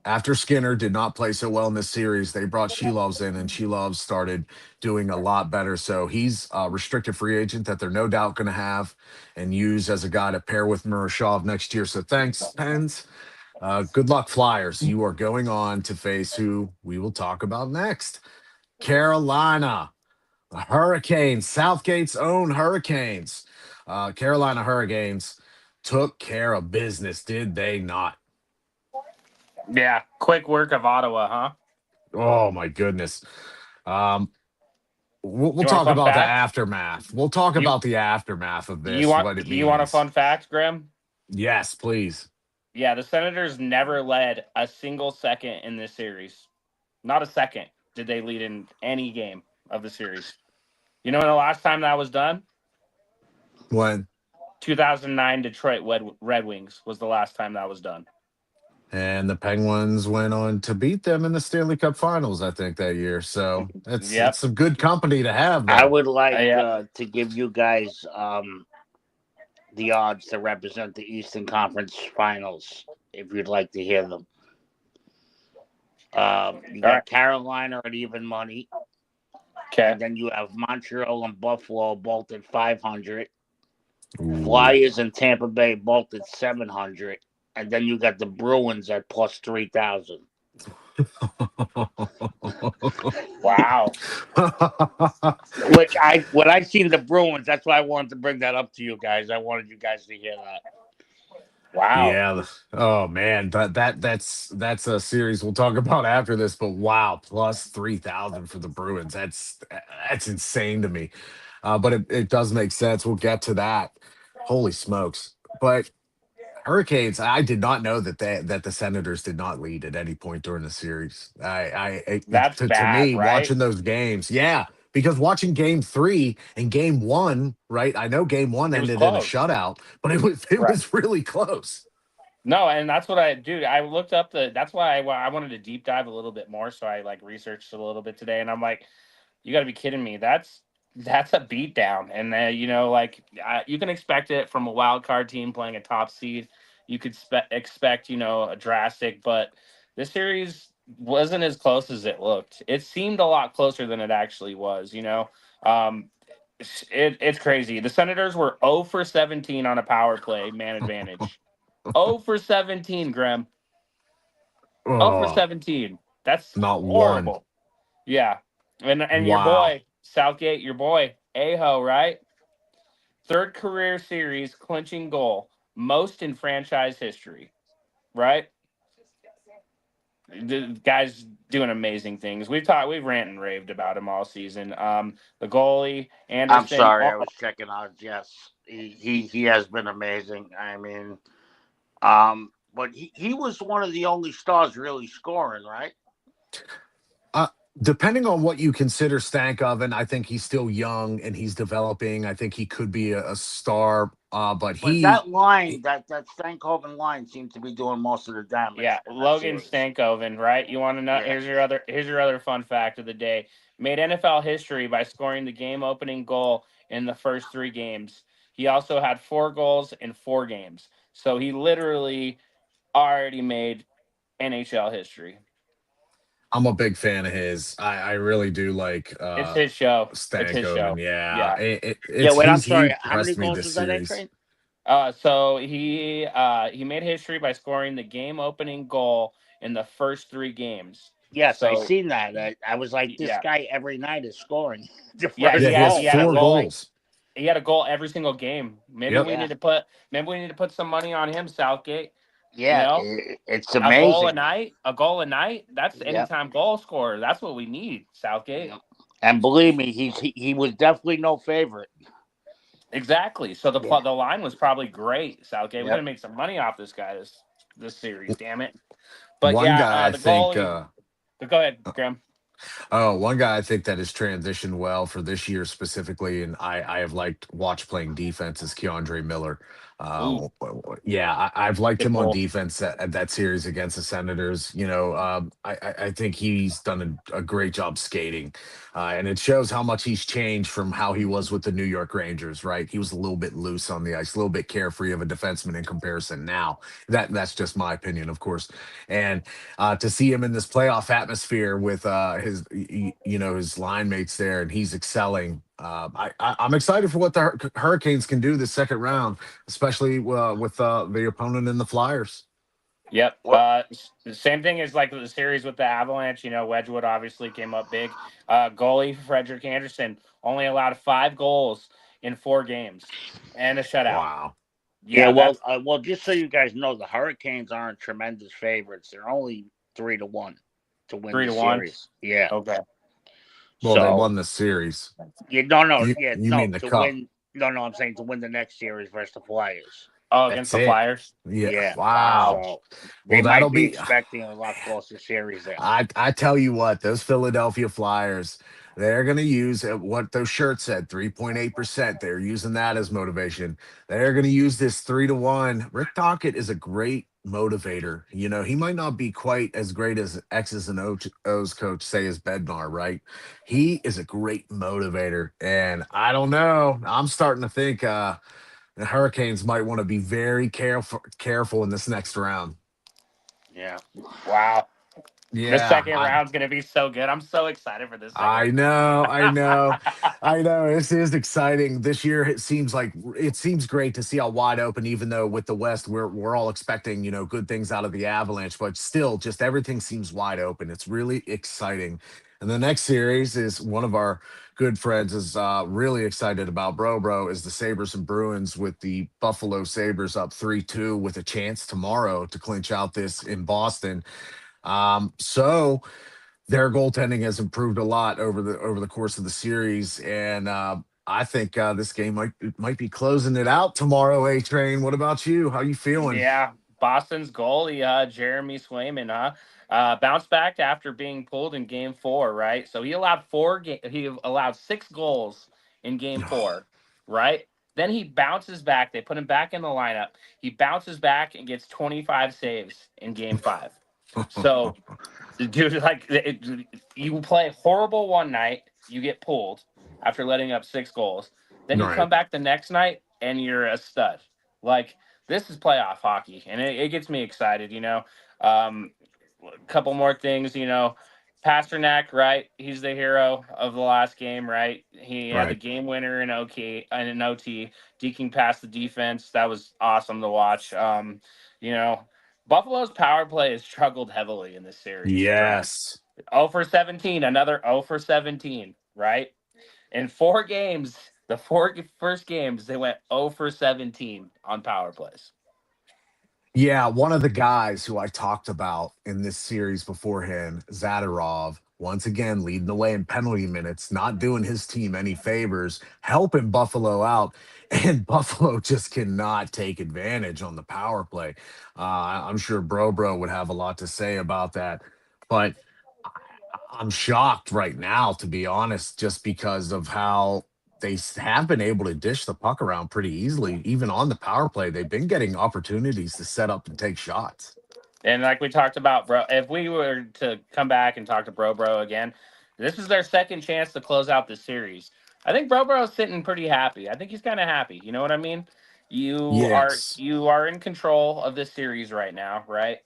After Skinner did not play so well in this series, they brought Shelovs in, and Shelovs started doing a lot better. So he's a restricted free agent that they're no doubt going to have and use as a guy to pair with Murashov next year. So thanks, Pens. Good luck, Flyers. You are going on to face who we will talk about next. Carolina Hurricanes, Southgate's own Hurricanes. Carolina Hurricanes took care of business, did they not? Yeah, quick work of Ottawa, huh? Oh my goodness. We'll You want a talk fun about the fact? aftermath. We'll talk about the aftermath of this, what it You want a means. fun fact, Graham? Yes, please. Yeah, the Senators never led a single second in this series. Not a second did they lead in any game of the series. You know when the last time that was done? When? 2009 Detroit Red Wings was the last time that was done. And the Penguins went on to beat them in the Stanley Cup Finals, I think, that year. So it's some good company to have I there. would like to give you guys the odds to represent the Eastern Conference Finals, if you'd like to hear them. You got Carolina at even money. Okay. And then you have Montreal and Buffalo both at 500. Flyers and Tampa Bay both at 700. And then you got the Bruins at plus 3,000. Wow. When I seen the Bruins, that's why I wanted to bring that up to you guys. I wanted you guys to hear that. Wow. Yeah. Oh man, that's a series we'll talk about after this. But wow, plus 3,000 for the Bruins. That's insane to me. But it does make sense. We'll get to that. Holy smokes! But Hurricanes, I did not know that the Senators did not lead at any point during the series. That's to bad, me, right? watching those games, yeah, because watching Game 3 and Game 1, right? I know Game 1 ended in a shutout, but it was really close. No, and that's what I looked up that's why I wanted to deep dive a little bit more. So I researched a little bit today, and I'm like, you got to be kidding me. That's a beatdown. And you can expect it from a wild card team playing a top seed. You could expect, a drastic, but this series wasn't as close as it looked. It seemed a lot closer than it actually was, It's crazy. The Senators were 0 for 17 on a power play, man advantage. 0 for 17, Graham. 0 for 17. That's not horrible. one. Yeah. And your boy, Southgate, your boy, Aho, right? Third career series clinching goal, most in franchise history, right? The guy's doing amazing things. We've ranted and raved about him all season. The goalie, Anderson. I'm sorry, I was checking odds. Yes, he has been amazing. I mean, but he was one of the only stars really scoring, right? Depending on what you consider Stankoven, I think he's still young and he's developing. I think he could be a star, but that line, that Stankoven line, seemed to be doing most of the damage. Yeah, Logan Stankoven, right? You want to know? Yeah. Here's your other fun fact of the day. Made NFL history by scoring the game-opening goal in the first 3 games. He also had 4 goals in 4 games, so he literally already made NHL history. I'm a big fan of his. I really do like. It's his show. Stankoven, it's his show. Yeah. I'm sorry. How many goals was that, A-Train? So he made history by scoring the game-opening goal in the first 3 games. Yes, I So seen that. I was like, this yeah, guy every night is scoring the yeah, first He has goal. he had a four goal. goals. He had a goal every single game. Yep. Yeah, Maybe we need to put some money on him, Southgate. You yeah, know, it's a goal a amazing. night, a goal a night. That's Yep, anytime goal scorer. That's what we need, Southgate. yep. And believe me, he was definitely no favorite. Exactly. So Yeah, the line was probably great, Southgate. We're yep. gonna make some money off this guy this series. Damn it. But One yeah, guy I the think. goalie. But go ahead, Graham. Oh, one guy I think that has transitioned well for this year specifically, and I have liked watch playing defense is Keandre Miller. Ooh, Yeah, I've liked good him on pull. defense at that series against the Senators. I think he's done a great job skating, and it shows how much he's changed from how he was with the New York Rangers. Right, he was a little bit loose on the ice, a little bit carefree of a defenseman in comparison. Now, that's just my opinion, of course, and to see him in this playoff atmosphere with his line mates there, and he's excelling. I'm excited for what the Hurricanes can do this second round, especially with the opponent in the Flyers. Yep. What? The same thing as like the series with the Avalanche. You know, Wedgwood obviously came up big. Goalie Frederick Anderson only allowed 5 goals in 4 games and a shutout. Wow. Yeah, Yeah, that's well, just so you guys know, the Hurricanes aren't tremendous favorites. They're only 3-1 to win three the to one. series. Yeah. Okay. Well, they So won the series. yeah, no, You yeah, you no, mean the to cup? win. No, I'm saying to win the next series versus the Flyers. Oh, against That's the it. Flyers. Yeah. Yeah. Wow. Wow. So they Well, that'll might be be. expecting a lot closer series there. I tell you what, those Philadelphia Flyers, they're going to use what those shirts said, 3.8%. They're using that as motivation. They're going to use this 3-1. Rick Tocchet is a great motivator. He might not be quite as great as X's and O's coach say as Bednar, right? He is a great motivator. And I don't know. I'm starting to think the Hurricanes might want to be very careful in this next round. Yeah. Wow. The Yeah, second round's gonna be so good. I'm so excited for this second I know, I know, I know. This is exciting. This year, it seems great to see how wide open. Even though with the West, we're all expecting good things out of the Avalanche, but still, just everything seems wide open. It's really exciting. And the next series is one of our good friends is really excited about. Bro is the Sabres and Bruins with the Buffalo Sabres up 3-2 with a chance tomorrow to clinch out this in Boston. So their goaltending has improved a lot over the course of the series, and I think this game might be closing it out tomorrow. A Train, what about you? How you feeling? Yeah, Boston's goalie, Jeremy Swayman, bounced back after being pulled in Game 4, right? So he allowed he allowed 6 goals in Game 4, right? Then he bounces back. They put him back in the lineup. He bounces back and gets 25 saves in Game 5. So, dude, you play horrible one night, you get pulled after letting up 6 goals. Then you Right. come back the next night and you're a stud. Like, this is playoff hockey, and it gets me excited. A couple more things. Pasternak, right? He's the hero of the last game, right? He had the Right. game winner in OK and in OT, deking past the defense. That was awesome to watch. You know, Buffalo's power play has struggled heavily in this series, right? Yes. 0 for 17, another 0 for 17, right? In 4 games, the first games, they went 0 for 17 on power plays. Yeah, one of the guys who I talked about in this series beforehand, Zadorov, once again leading the way in penalty minutes, not doing his team any favors, helping Buffalo out, and Buffalo just cannot take advantage on the power play. I'm sure Bro would have a lot to say about that, but I'm shocked right now, to be honest, just because of how have been able to dish the puck around pretty easily. Even on the power play, they've been getting opportunities to set up and take shots. And like we talked about, bro, if we were to come back and talk to Bro again, this is their second chance to close out the series. I think Bro's sitting pretty happy. I think he's kind of happy. You know what I mean? You are Yes. you are in control of this series right now, right?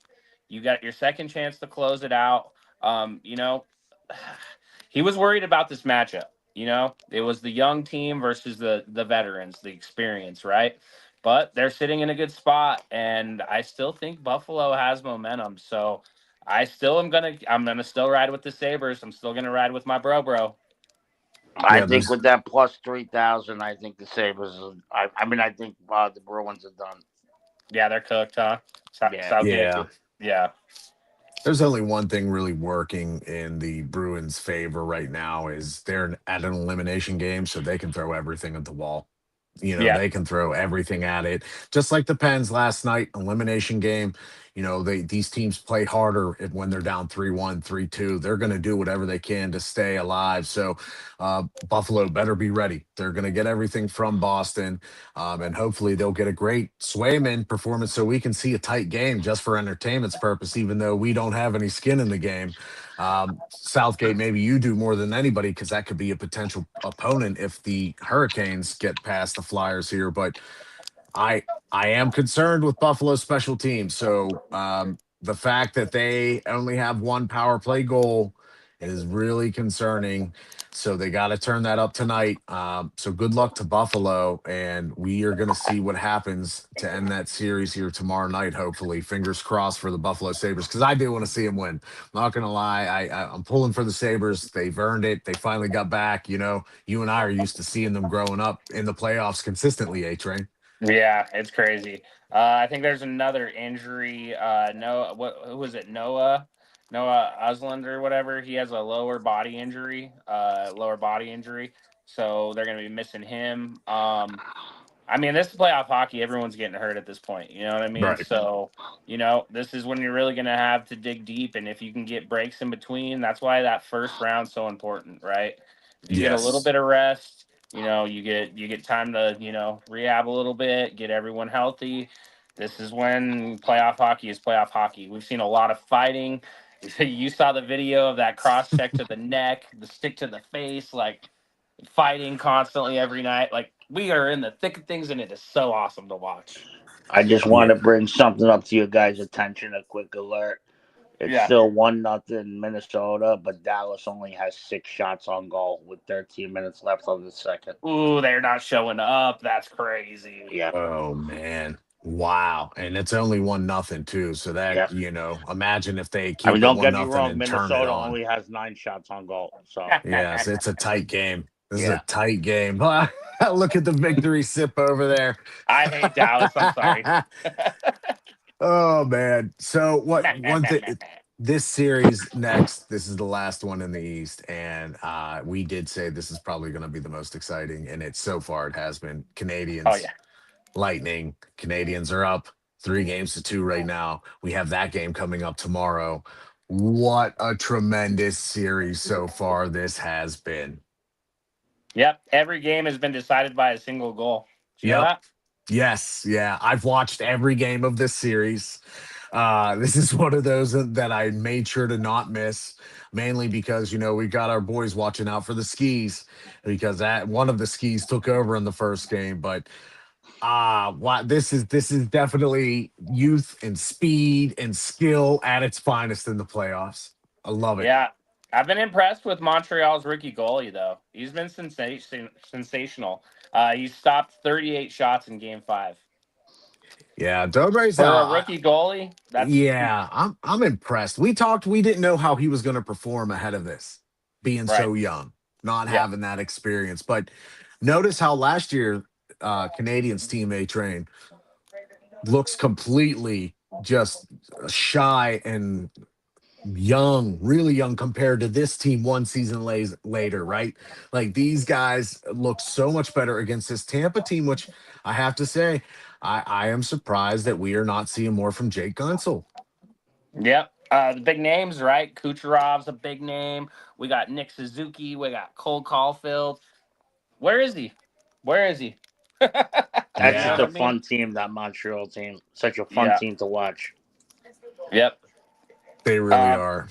You got your second chance to close it out. Um, you know, he was worried about this matchup. It was the young team versus the veterans, the experience, right? But they're sitting in a good spot, and I still think Buffalo has momentum. So I'm gonna still ride with the Sabres. I'm still gonna ride with my bro. I Yeah, think there's with that plus 3,000, I think the Sabres. I mean, I think the Bruins are done. Yeah, they're cooked, huh? Yeah. Southgate. yeah. Yeah. There's only one thing really working in the Bruins' favor right now is they're at an elimination game, so they can throw everything at the wall. Yeah. They can throw everything at it, just like the Pens last night, elimination game. These teams play harder when they're down 3-1, 3-2. They're going to do whatever they can to stay alive. So Buffalo better be ready. They're going to get everything from Boston, and hopefully they'll get a great Swayman performance so we can see a tight game just for entertainment's purpose, even though we don't have any skin in the game. Southgate, maybe you do more than anybody because that could be a potential opponent if the Hurricanes get past the Flyers here. But I I am concerned with Buffalo's special teams. So the fact that they only have one power play goal is really concerning. So they got to turn that up tonight. So good luck to Buffalo, and we are going to see what happens to end that series here tomorrow night. Hopefully, fingers crossed for the Buffalo Sabres because I do want to see them win. I'm not going to lie, I'm pulling for the Sabres. They've earned it. They finally got back. You and I are used to seeing them growing up in the playoffs consistently. A train. Yeah, it's crazy. I think there's another injury. No, who was it? Noah Usland or whatever. He has a lower body injury. So they're gonna be missing him. I mean, this is playoff hockey. Everyone's getting hurt at this point. You know what I mean? Right. So, this is when you're really going to have to dig deep. And if you can get breaks in between, that's why that first round's so important, right? If you get a little Yes. bit of rest, you get time to, rehab a little bit, get everyone healthy. This is when playoff hockey is playoff hockey. We've seen a lot of fighting. You saw the video of that cross check to the neck, the stick to the face, like fighting constantly every night. Like we are in the thick of things, and it is so awesome to watch. I just Yeah. want to bring something up to your guys' attention. A quick alert. It's Yeah. still 1-0 Minnesota, but Dallas only has 6 shots on goal with 13 minutes left of the second. Ooh, they're not showing up. That's crazy. Yeah. Oh man. Wow. And it's only 1-0 too. So that, Yeah. imagine if they I mean, keep it don't one get me nothing wrong. and turn it Minnesota on. only has 9 shots on goal. So Yes, it's a tight game. This is a yeah. tight game. Look at the victory sip over there. I hate Dallas. I'm sorry. Oh man. So one thing this series next, this is the last one in the East, and we did say this is probably going to be the most exciting, and it so far it has been. Oh Canadians, yeah. Lightning. Canadians are up 3 games to 2 right now. We have that game coming up tomorrow. What a tremendous series so far this has been. Yep. Every game has been decided by a single goal. Do you know Yep. that? Yes. Yeah. I've watched every game of this series. This is one of those that I made sure to not miss, mainly because we got our boys watching out for the skis because that one of the skis took over in the first game. But this is definitely youth and speed and skill at its finest in the playoffs. I love it. Yeah. I've been impressed with Montreal's rookie goalie, though. He's been sensational. He stopped 38 shots in Game 5. Yeah, Dobre's For a rookie goalie, that's yeah, I'm impressed. We didn't know how he was going to perform ahead of this, being right. so young, not Yeah. having that experience. But notice how last year Canadians teammate Train looks completely just shy and young, really young compared to this team one season later, right? Like these guys look so much better against this Tampa team, which I have to say, I am surprised that we are not seeing more from Jake Gunsel. Yep. The big names, right? Kucherov's a big name. We got Nick Suzuki. We got Cole Caulfield. Where is he? Where is he? That's Yeah. just a fun team, that Montreal team. Such a fun team to watch. Yep. They really are.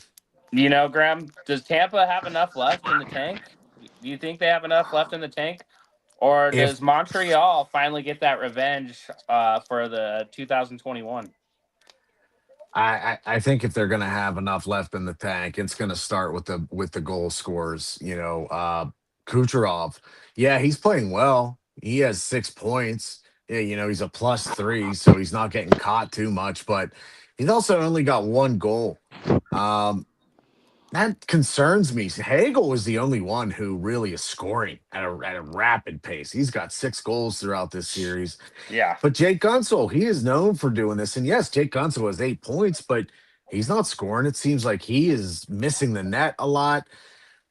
Graham, does Tampa have enough left in the tank? Do you think they have enough left in the tank? Or If does Montreal finally get that revenge for the 2021? I think if they're going to have enough left in the tank, it's going to start with the goal scorers. Kucherov, yeah, he's playing well. He has 6 points. Yeah, he's a +3, so he's not getting caught too much. But He's also only got one goal. Um, that concerns me. Hagel is the only one who really is scoring at a rapid pace. He's got 6 goals throughout this series. Yeah. But Jake Gunsel, he is known for doing this. And yes, Jake Gunsel has 8 points, but he's not scoring. It seems like he is missing the net a lot.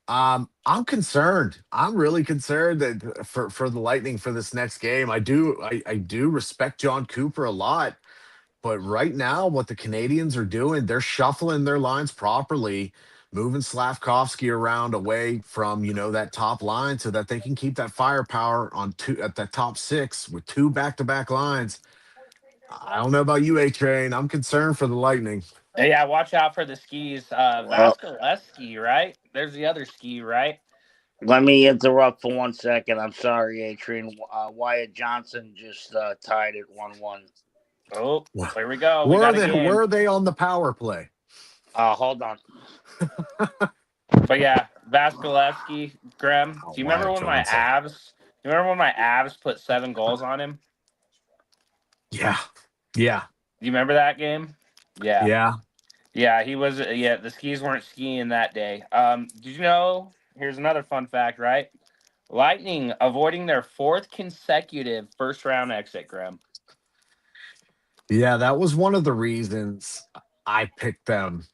I'm concerned. I'm really concerned that for the Lightning for this next game. I do respect John Cooper a lot, but right now, what the Canadians are doing, they're shuffling their lines properly, moving Slavkovsky around away from that top line so that they can keep that firepower on two at that top six with 2 back-to-back lines. I don't know about you, A Train. I'm concerned for the Lightning. Yeah, watch out for the skis. Well, Vasilevsky, right? There's the other ski, right? let me interrupt for 1 second. I'm sorry, Adrian. Wyatt Johnson just tied it 1-1. Oh, here we go. We got a game. Where are they on the power play? Hold on. But yeah, Vasilevsky, Graham. Do you remember when my Avs? You remember when my Avs put 7 goals on him? Yeah. Do you remember that game? Yeah. Yeah. Yeah, he was. Yeah, the skis weren't skiing that day. Did you know? Here's another fun fact, right? Lightning avoiding their 4th consecutive first round exit, Graham. Yeah, that was one of the reasons I picked them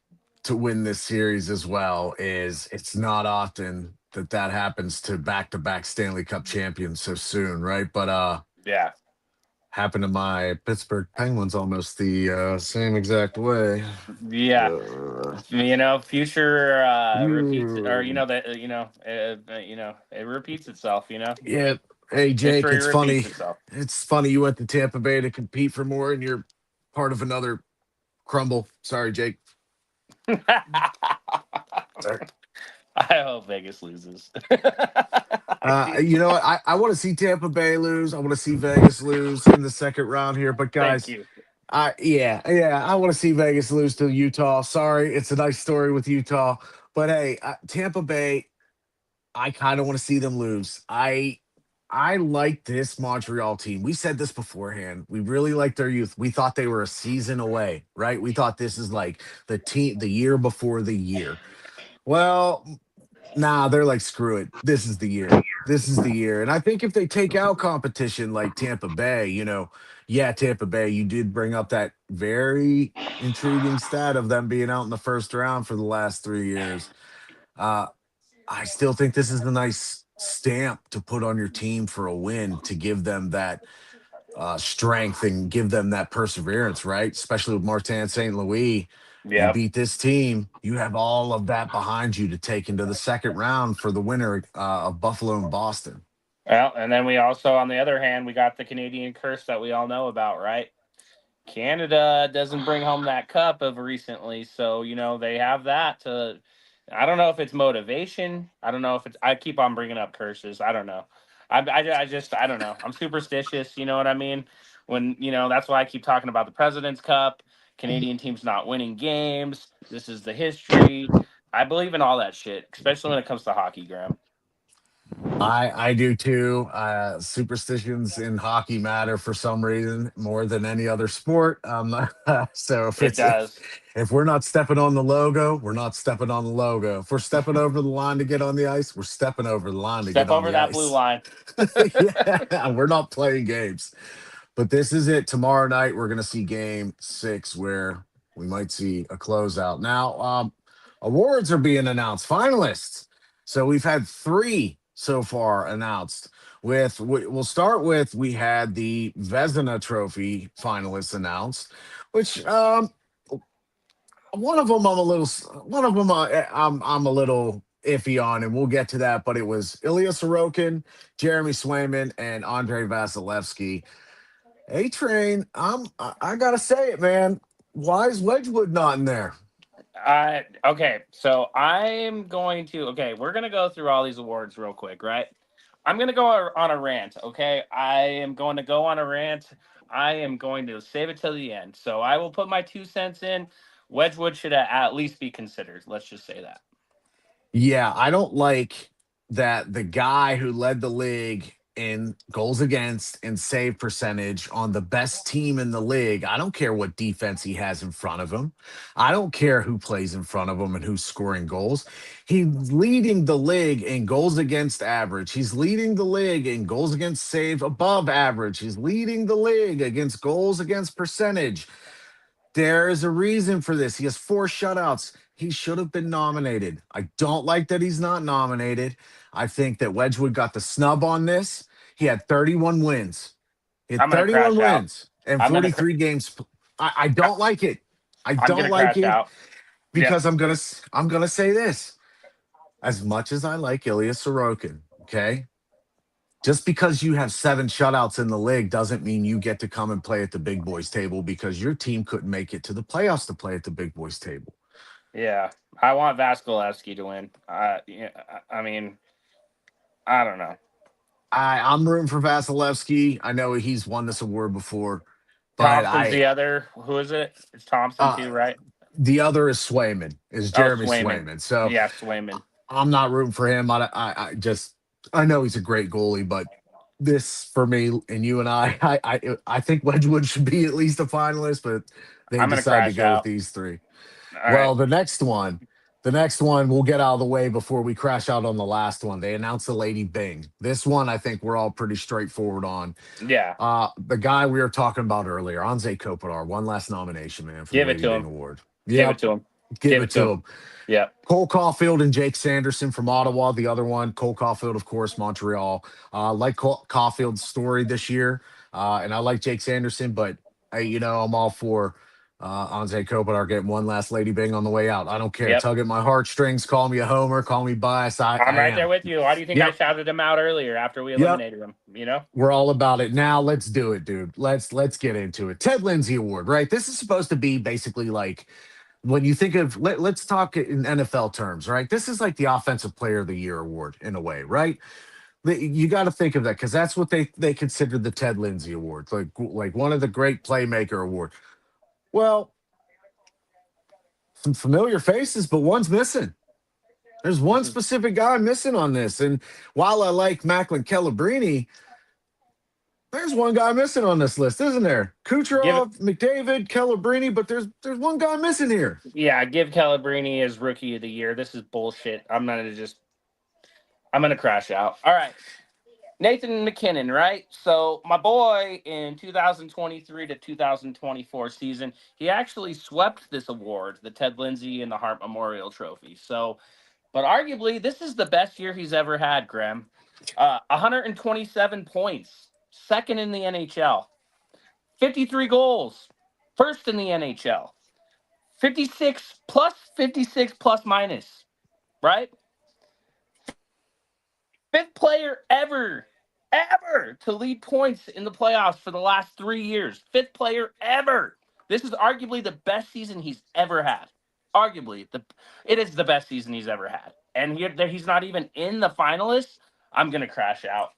to win this series as well. Is it's not often that happens to back-to-back Stanley Cup champions so soon, right? But yeah, happened to my Pittsburgh Penguins almost the same exact way. Yeah, future repeats, or it repeats itself. Yeah. Hey, Jake, History it's repeats funny. itself. It's funny you went to Tampa Bay to compete for more, and you're part of another crumble. Sorry, Jake. Sorry. I hope Vegas loses. You know what? I want to see Tampa Bay lose. I want to see Vegas lose in the second round here. But guys, Thank you. I want to see Vegas lose to Utah. Sorry, it's a nice story with Utah, but hey, Tampa Bay, I kind of want to see them lose. I like this Montreal team. We said this beforehand. We really like their youth. We thought they were a season away, right? We thought this is like the year before the year. Well, nah, they're like, screw it. This is the year. This is the year. And I think if they take out competition like Tampa Bay, Tampa Bay, you did bring up that very intriguing stat of them being out in the first round for the last 3 years. I still think this is the nice stamp to put on your team for a win to give them that strength and give them that perseverance, right? Especially with Martin St. Louis. You beat this team, you have all of that behind you to take into the second round for the winner of Buffalo and Boston. Well, and then we also, on the other hand, we got the Canadian curse that we all know about, right? Canada doesn't bring home that cup of recently, so they have that to. I don't know if it's motivation. I don't know if it's. I keep on bringing up curses. I don't know. I don't know. I'm superstitious. You know what I mean? When that's why I keep talking about the President's Cup. Canadian teams not winning games. This is the history. I believe in all that shit, especially when it comes to hockey, Graham. I do too. Superstitions in hockey matter for some reason more than any other sport. So if we're not stepping on the logo, we're not stepping on the logo. If we're stepping over the line to get on the ice, we're stepping over the line to get on the ice. Step over that blue line. Yeah, we're not playing games. But this is it. Tomorrow night, we're going to see game 6 where we might see a closeout. Now, awards are being announced, finalists. So we've had 3 so far announced. We'll start with, we had the Vezina Trophy finalists announced, which one of them I'm a little iffy on, and we'll get to that. But it was Ilya Sorokin, Jeremy Swayman, and Andrei Vasilevsky. A-Train, I gotta say it, man. Why is Wedgwood not in there? Okay, so we're gonna go through all these awards real quick, right? I'm gonna go on a rant, okay? I am going to go on a rant. I am going to save it till the end. So I will put my 2 cents in. Wedgwood should at least be considered. Let's just say that. Yeah, I don't like that the guy who led the league in goals against and save percentage on the best team in the league. I don't care what defense he has in front of him. I don't care who plays in front of him and who's scoring goals. He's leading the league in goals against average. He's leading the league in goals against save above average. He's leading the league against goals against percentage. There is a reason for this. He has 4 shutouts. He should have been nominated. I don't like that he's not nominated. I think that Wedgwood got the snub on this. He had 31 wins. He had I'm gonna 31 crash out. wins and I'm gonna 43 games. I don't like it. I I'm don't gonna like crash it out. because I'm gonna say this. As much as I like Ilya Sorokin, okay, just because you have 7 shutouts in the league doesn't mean you get to come and play at the big boys table because your team couldn't make it to the playoffs to play at the big boys table. Yeah, I want Vasilevsky to win. Yeah, I mean, I don't know. I'm rooting for Vasilevsky. I know he's won this award before, but Thompson's the other. Who is it? It's Thompson too, right? the other is Swayman, is Oh, Jeremy Swayman. Swayman. So Yeah, Swayman. I'm not rooting for him. I know he's a great goalie, but this for me and you and I think Wedgwood should be at least a finalist, but they I'm gonna decided to crash go with out. these 3. All Well, right. the next one we'll get out of the way before we crash out on the last one. They announced the Lady Bing. This one I think we're all pretty straightforward on. Yeah. The guy we were talking about earlier, Anze Kopitar, one last nomination, man, for Give the it Lady to Bing him. Award. Give Yep. it to him. Give it to him. Yeah. Cole Caulfield and Jake Sanderson from Ottawa. The other one, Cole Caulfield, of course, Montreal. Like Caulfield's story this year, and I like Jake Sanderson, but I'm all for Anze Kopitar getting one last Lady Bing on the way out. I don't care. Yep. Tug at my heartstrings. Call me a homer. Call me biased. I I'm right there am. with you. Why do you think I Yep. shouted him out earlier after we Yep. eliminated him? You know? We're all about it. Now let's do it, dude. Let's get into it. Ted Lindsay Award, right? This is supposed to be basically like when you think of let's talk in NFL terms, right? This is like the Offensive Player of the Year award in a way, right? You got to think of that because that's what they consider the Ted Lindsay Award, like one of the great playmaker award. Well, some familiar faces, but one's missing. There's one specific guy missing on this, and while I like Macklin Celebrini, there's one guy missing on this list, isn't there? Kucherov, McDavid, Celebrini, but there's one guy missing here. Yeah, give Calabrini his Rookie of the Year. This is bullshit. I'm gonna crash out. All right. Nathan McKinnon, right? So my boy in 2023 to 2024 season, he actually swept this award, the Ted Lindsay and the Hart Memorial Trophy. So, but arguably, this is the best year he's ever had, Graham. 127 points, second in the NHL. 53 goals, first in the NHL. 56 plus minus, right? 5th player ever to lead points in the playoffs for the last 3 years. 5th player ever. This is arguably the best season he's ever had. It is the best season he's ever had. And he's not even in the finalists. I'm going to crash out.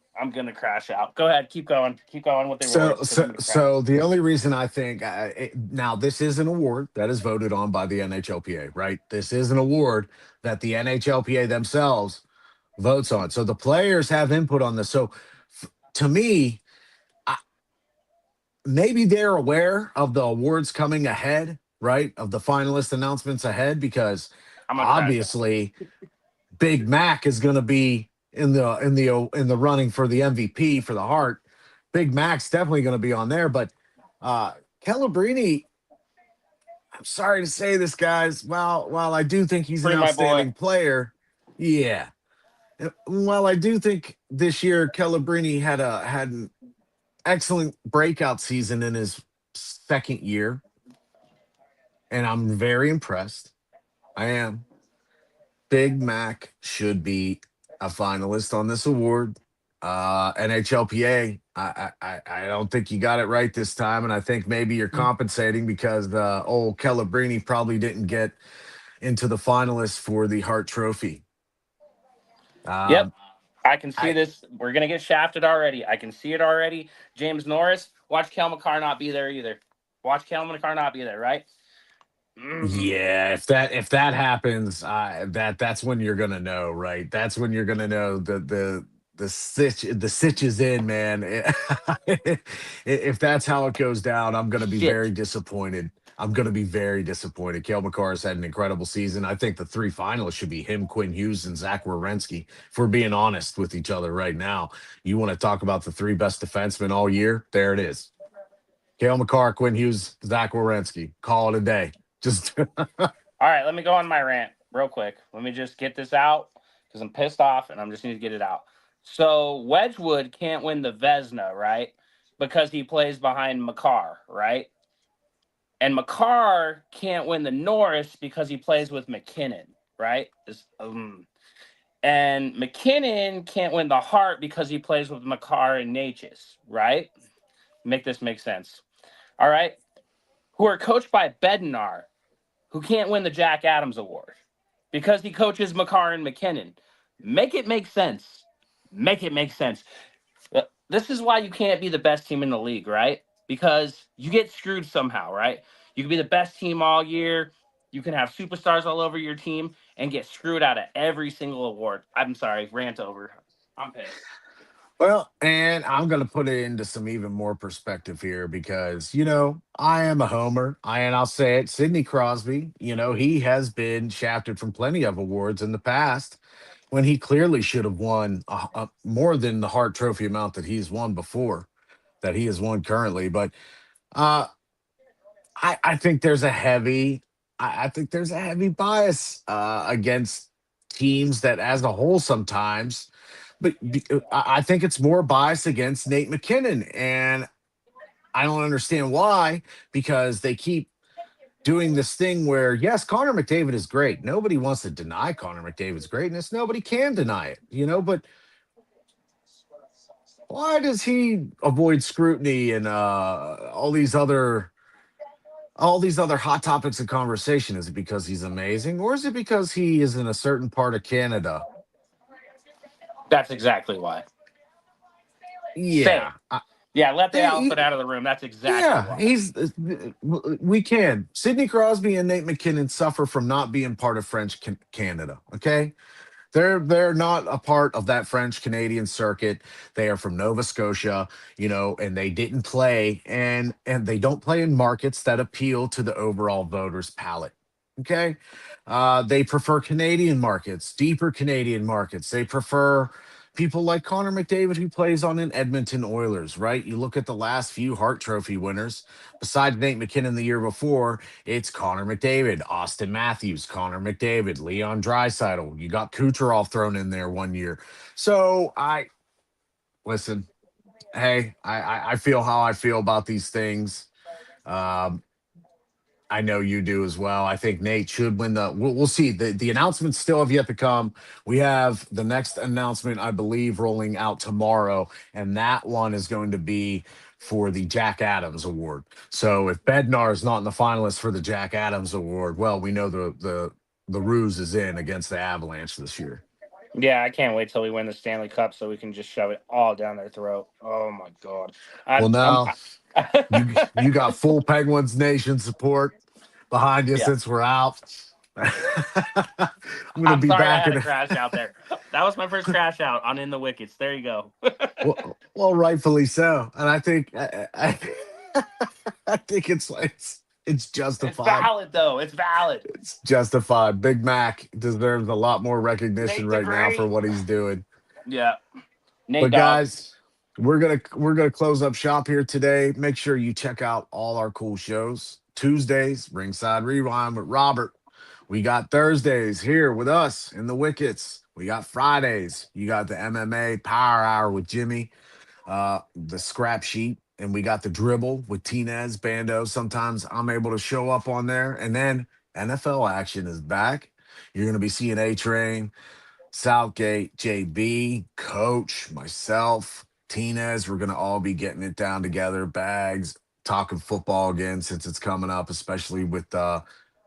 Go ahead. Keep going with the awards. So the only reason I think now this is an award that is voted on by the NHLPA, right? This is an award that the NHLPA themselves votes on. So the players have input on this. So to me, maybe they're aware of the awards coming ahead, right? Of the finalist announcements ahead, because obviously Big Mac is going to be in the running for the MVP for the Hart. Big Mac's definitely going to be on there, but Celebrini, I'm sorry to say this, guys. While I do think he's an outstanding player, yeah. While I do think this year Celebrini had an excellent breakout season in his second year, and I'm very impressed. I am. Big Mac should be a finalist on this award. NHLPA, I don't think you got it right this time, and I think maybe you're compensating because the old Celebrini probably didn't get into the finalists for the Hart Trophy. Yep. I can see this. We're going to get shafted already. I can see it already. James Norris, watch Kel McCarr not be there either. Right? Yeah, if that happens, that's when you're gonna know, right? That's when you're gonna know the the sitch is in, man. If that's how it goes down, I'm going to be Shit. very disappointed. I'm going to be very disappointed. Kale McCarr has had an incredible season. I think the three finalists should be him, Quinn Hughes, and Zach Werenski. If we're being honest with each other right now, you want to talk about the three best defensemen all year? There it is. Kale McCarr, Quinn Hughes, Zach Werenski. Call it a day. Just All right, let me go on my rant real quick. Let me just get this out because I'm pissed off and I'm just need to get it out. So Wedgwood can't win the Vesna, right? Because he plays behind McCarr, right? And McCarr can't win the Norris because he plays with McKinnon, right? And McKinnon can't win the Hart because he plays with McCarr and Natchez, right? Make this make sense. All right. Who are coached by Bednar, who can't win the Jack Adams Award because he coaches McCarr and McKinnon. Make it make sense. Make it make sense. This is why you can't be the best team in the league, right? Because you get screwed somehow, right? You can be the best team all year. You can have superstars all over your team and get screwed out of every single award. I'm sorry, rant over. I'm pissed. Well, and I'm going to put it into some even more perspective here because, I am a homer. And I'll say it, Sidney Crosby, he has been shafted from plenty of awards in the past when he clearly should have won more than the Hart Trophy amount that he's won before, that he has won currently. But uh, I think there's a heavy, I think there's a heavy bias against teams that, as a whole, sometimes. But I think it's more bias against Nate McKinnon, and I don't understand why. Because they keep doing this thing where, yes, Connor McDavid is great. Nobody wants to deny Connor McDavid's greatness. Nobody can deny it, But why does he avoid scrutiny and all these other hot topics of conversation? Is it because he's amazing, or is it because he is in a certain part of Canada? That's exactly why. Yeah. Yeah, let the elephant out of the room. That's exactly why. We can. Sidney Crosby and Nate McKinnon suffer from not being part of French Canada. Okay. They're not a part of that French Canadian circuit. They are from Nova Scotia, and they didn't play and they don't play in markets that appeal to the overall voters' palate. Okay. They prefer Canadian markets, deeper Canadian markets. They prefer people like Connor McDavid, who plays on an Edmonton Oilers, right? You look at the last few Hart Trophy winners, besides Nate McKinnon the year before, it's Connor McDavid, Austin Matthews, Connor McDavid, Leon Draisaitl. You got Kucherov thrown in there one year. So listen, hey, I feel how I feel about these things. I know you do as well. I think Nate should win the. We'll see. The announcements still have yet to come. We have the next announcement, I believe, rolling out tomorrow, and that one is going to be for the Jack Adams Award. So if Bednar is not in the finalists for the Jack Adams Award, well, we know the ruse is in against the Avalanche this year. Yeah, I can't wait till we win the Stanley Cup so we can just shove it all down their throat. Oh my god! You got full Penguins Nation support behind you since we're out. I'm sorry, I had a crash out there. That was my first crash out on In the Wickets. There you go. well, rightfully so, and I think I think it's justified. It's valid, though. It's valid. It's justified. Big Mac deserves a lot more recognition right now for what he's doing. Yeah. But guys, we're gonna close up shop here today. Make sure you check out all our cool shows. Tuesdays, Ringside Rewind with Robert. We got Thursdays here with us in the Wickets. We got Fridays. You got the MMA Power Hour with Jimmy, the Scrap Sheet, and we got the Dribble with Tinez, Bando. Sometimes I'm able to show up on there. And then NFL action is back. You're going to be seeing A-Train, Southgate, JB, Coach, myself, Tinez. We're going to all be getting it down together, bags, talking football again since it's coming up, especially with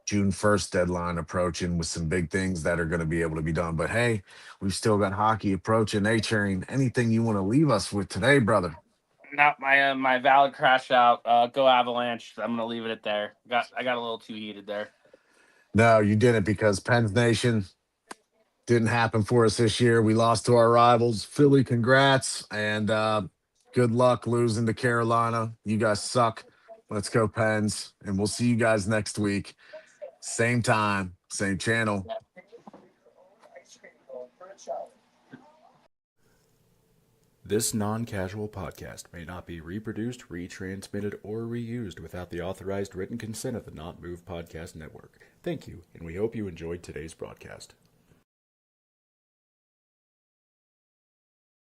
June 1st deadline approaching with some big things that are going to be able to be done. But hey, we've still got hockey approaching. A-Train, anything you want to leave us with today, brother? Not my valid crash out. Go Avalanche. I'm gonna leave it at there. I got a little too heated there. No, you didn't, because Pens Nation, Didn't happen for us this year. We lost to our rivals. Philly, congrats. And good luck losing to Carolina. You guys suck. Let's go, Pens. And we'll see you guys next week. Same time, same channel. This non-casual podcast may not be reproduced, retransmitted, or reused without the authorized written consent of the Not Move Podcast Network. Thank you, and we hope you enjoyed today's broadcast.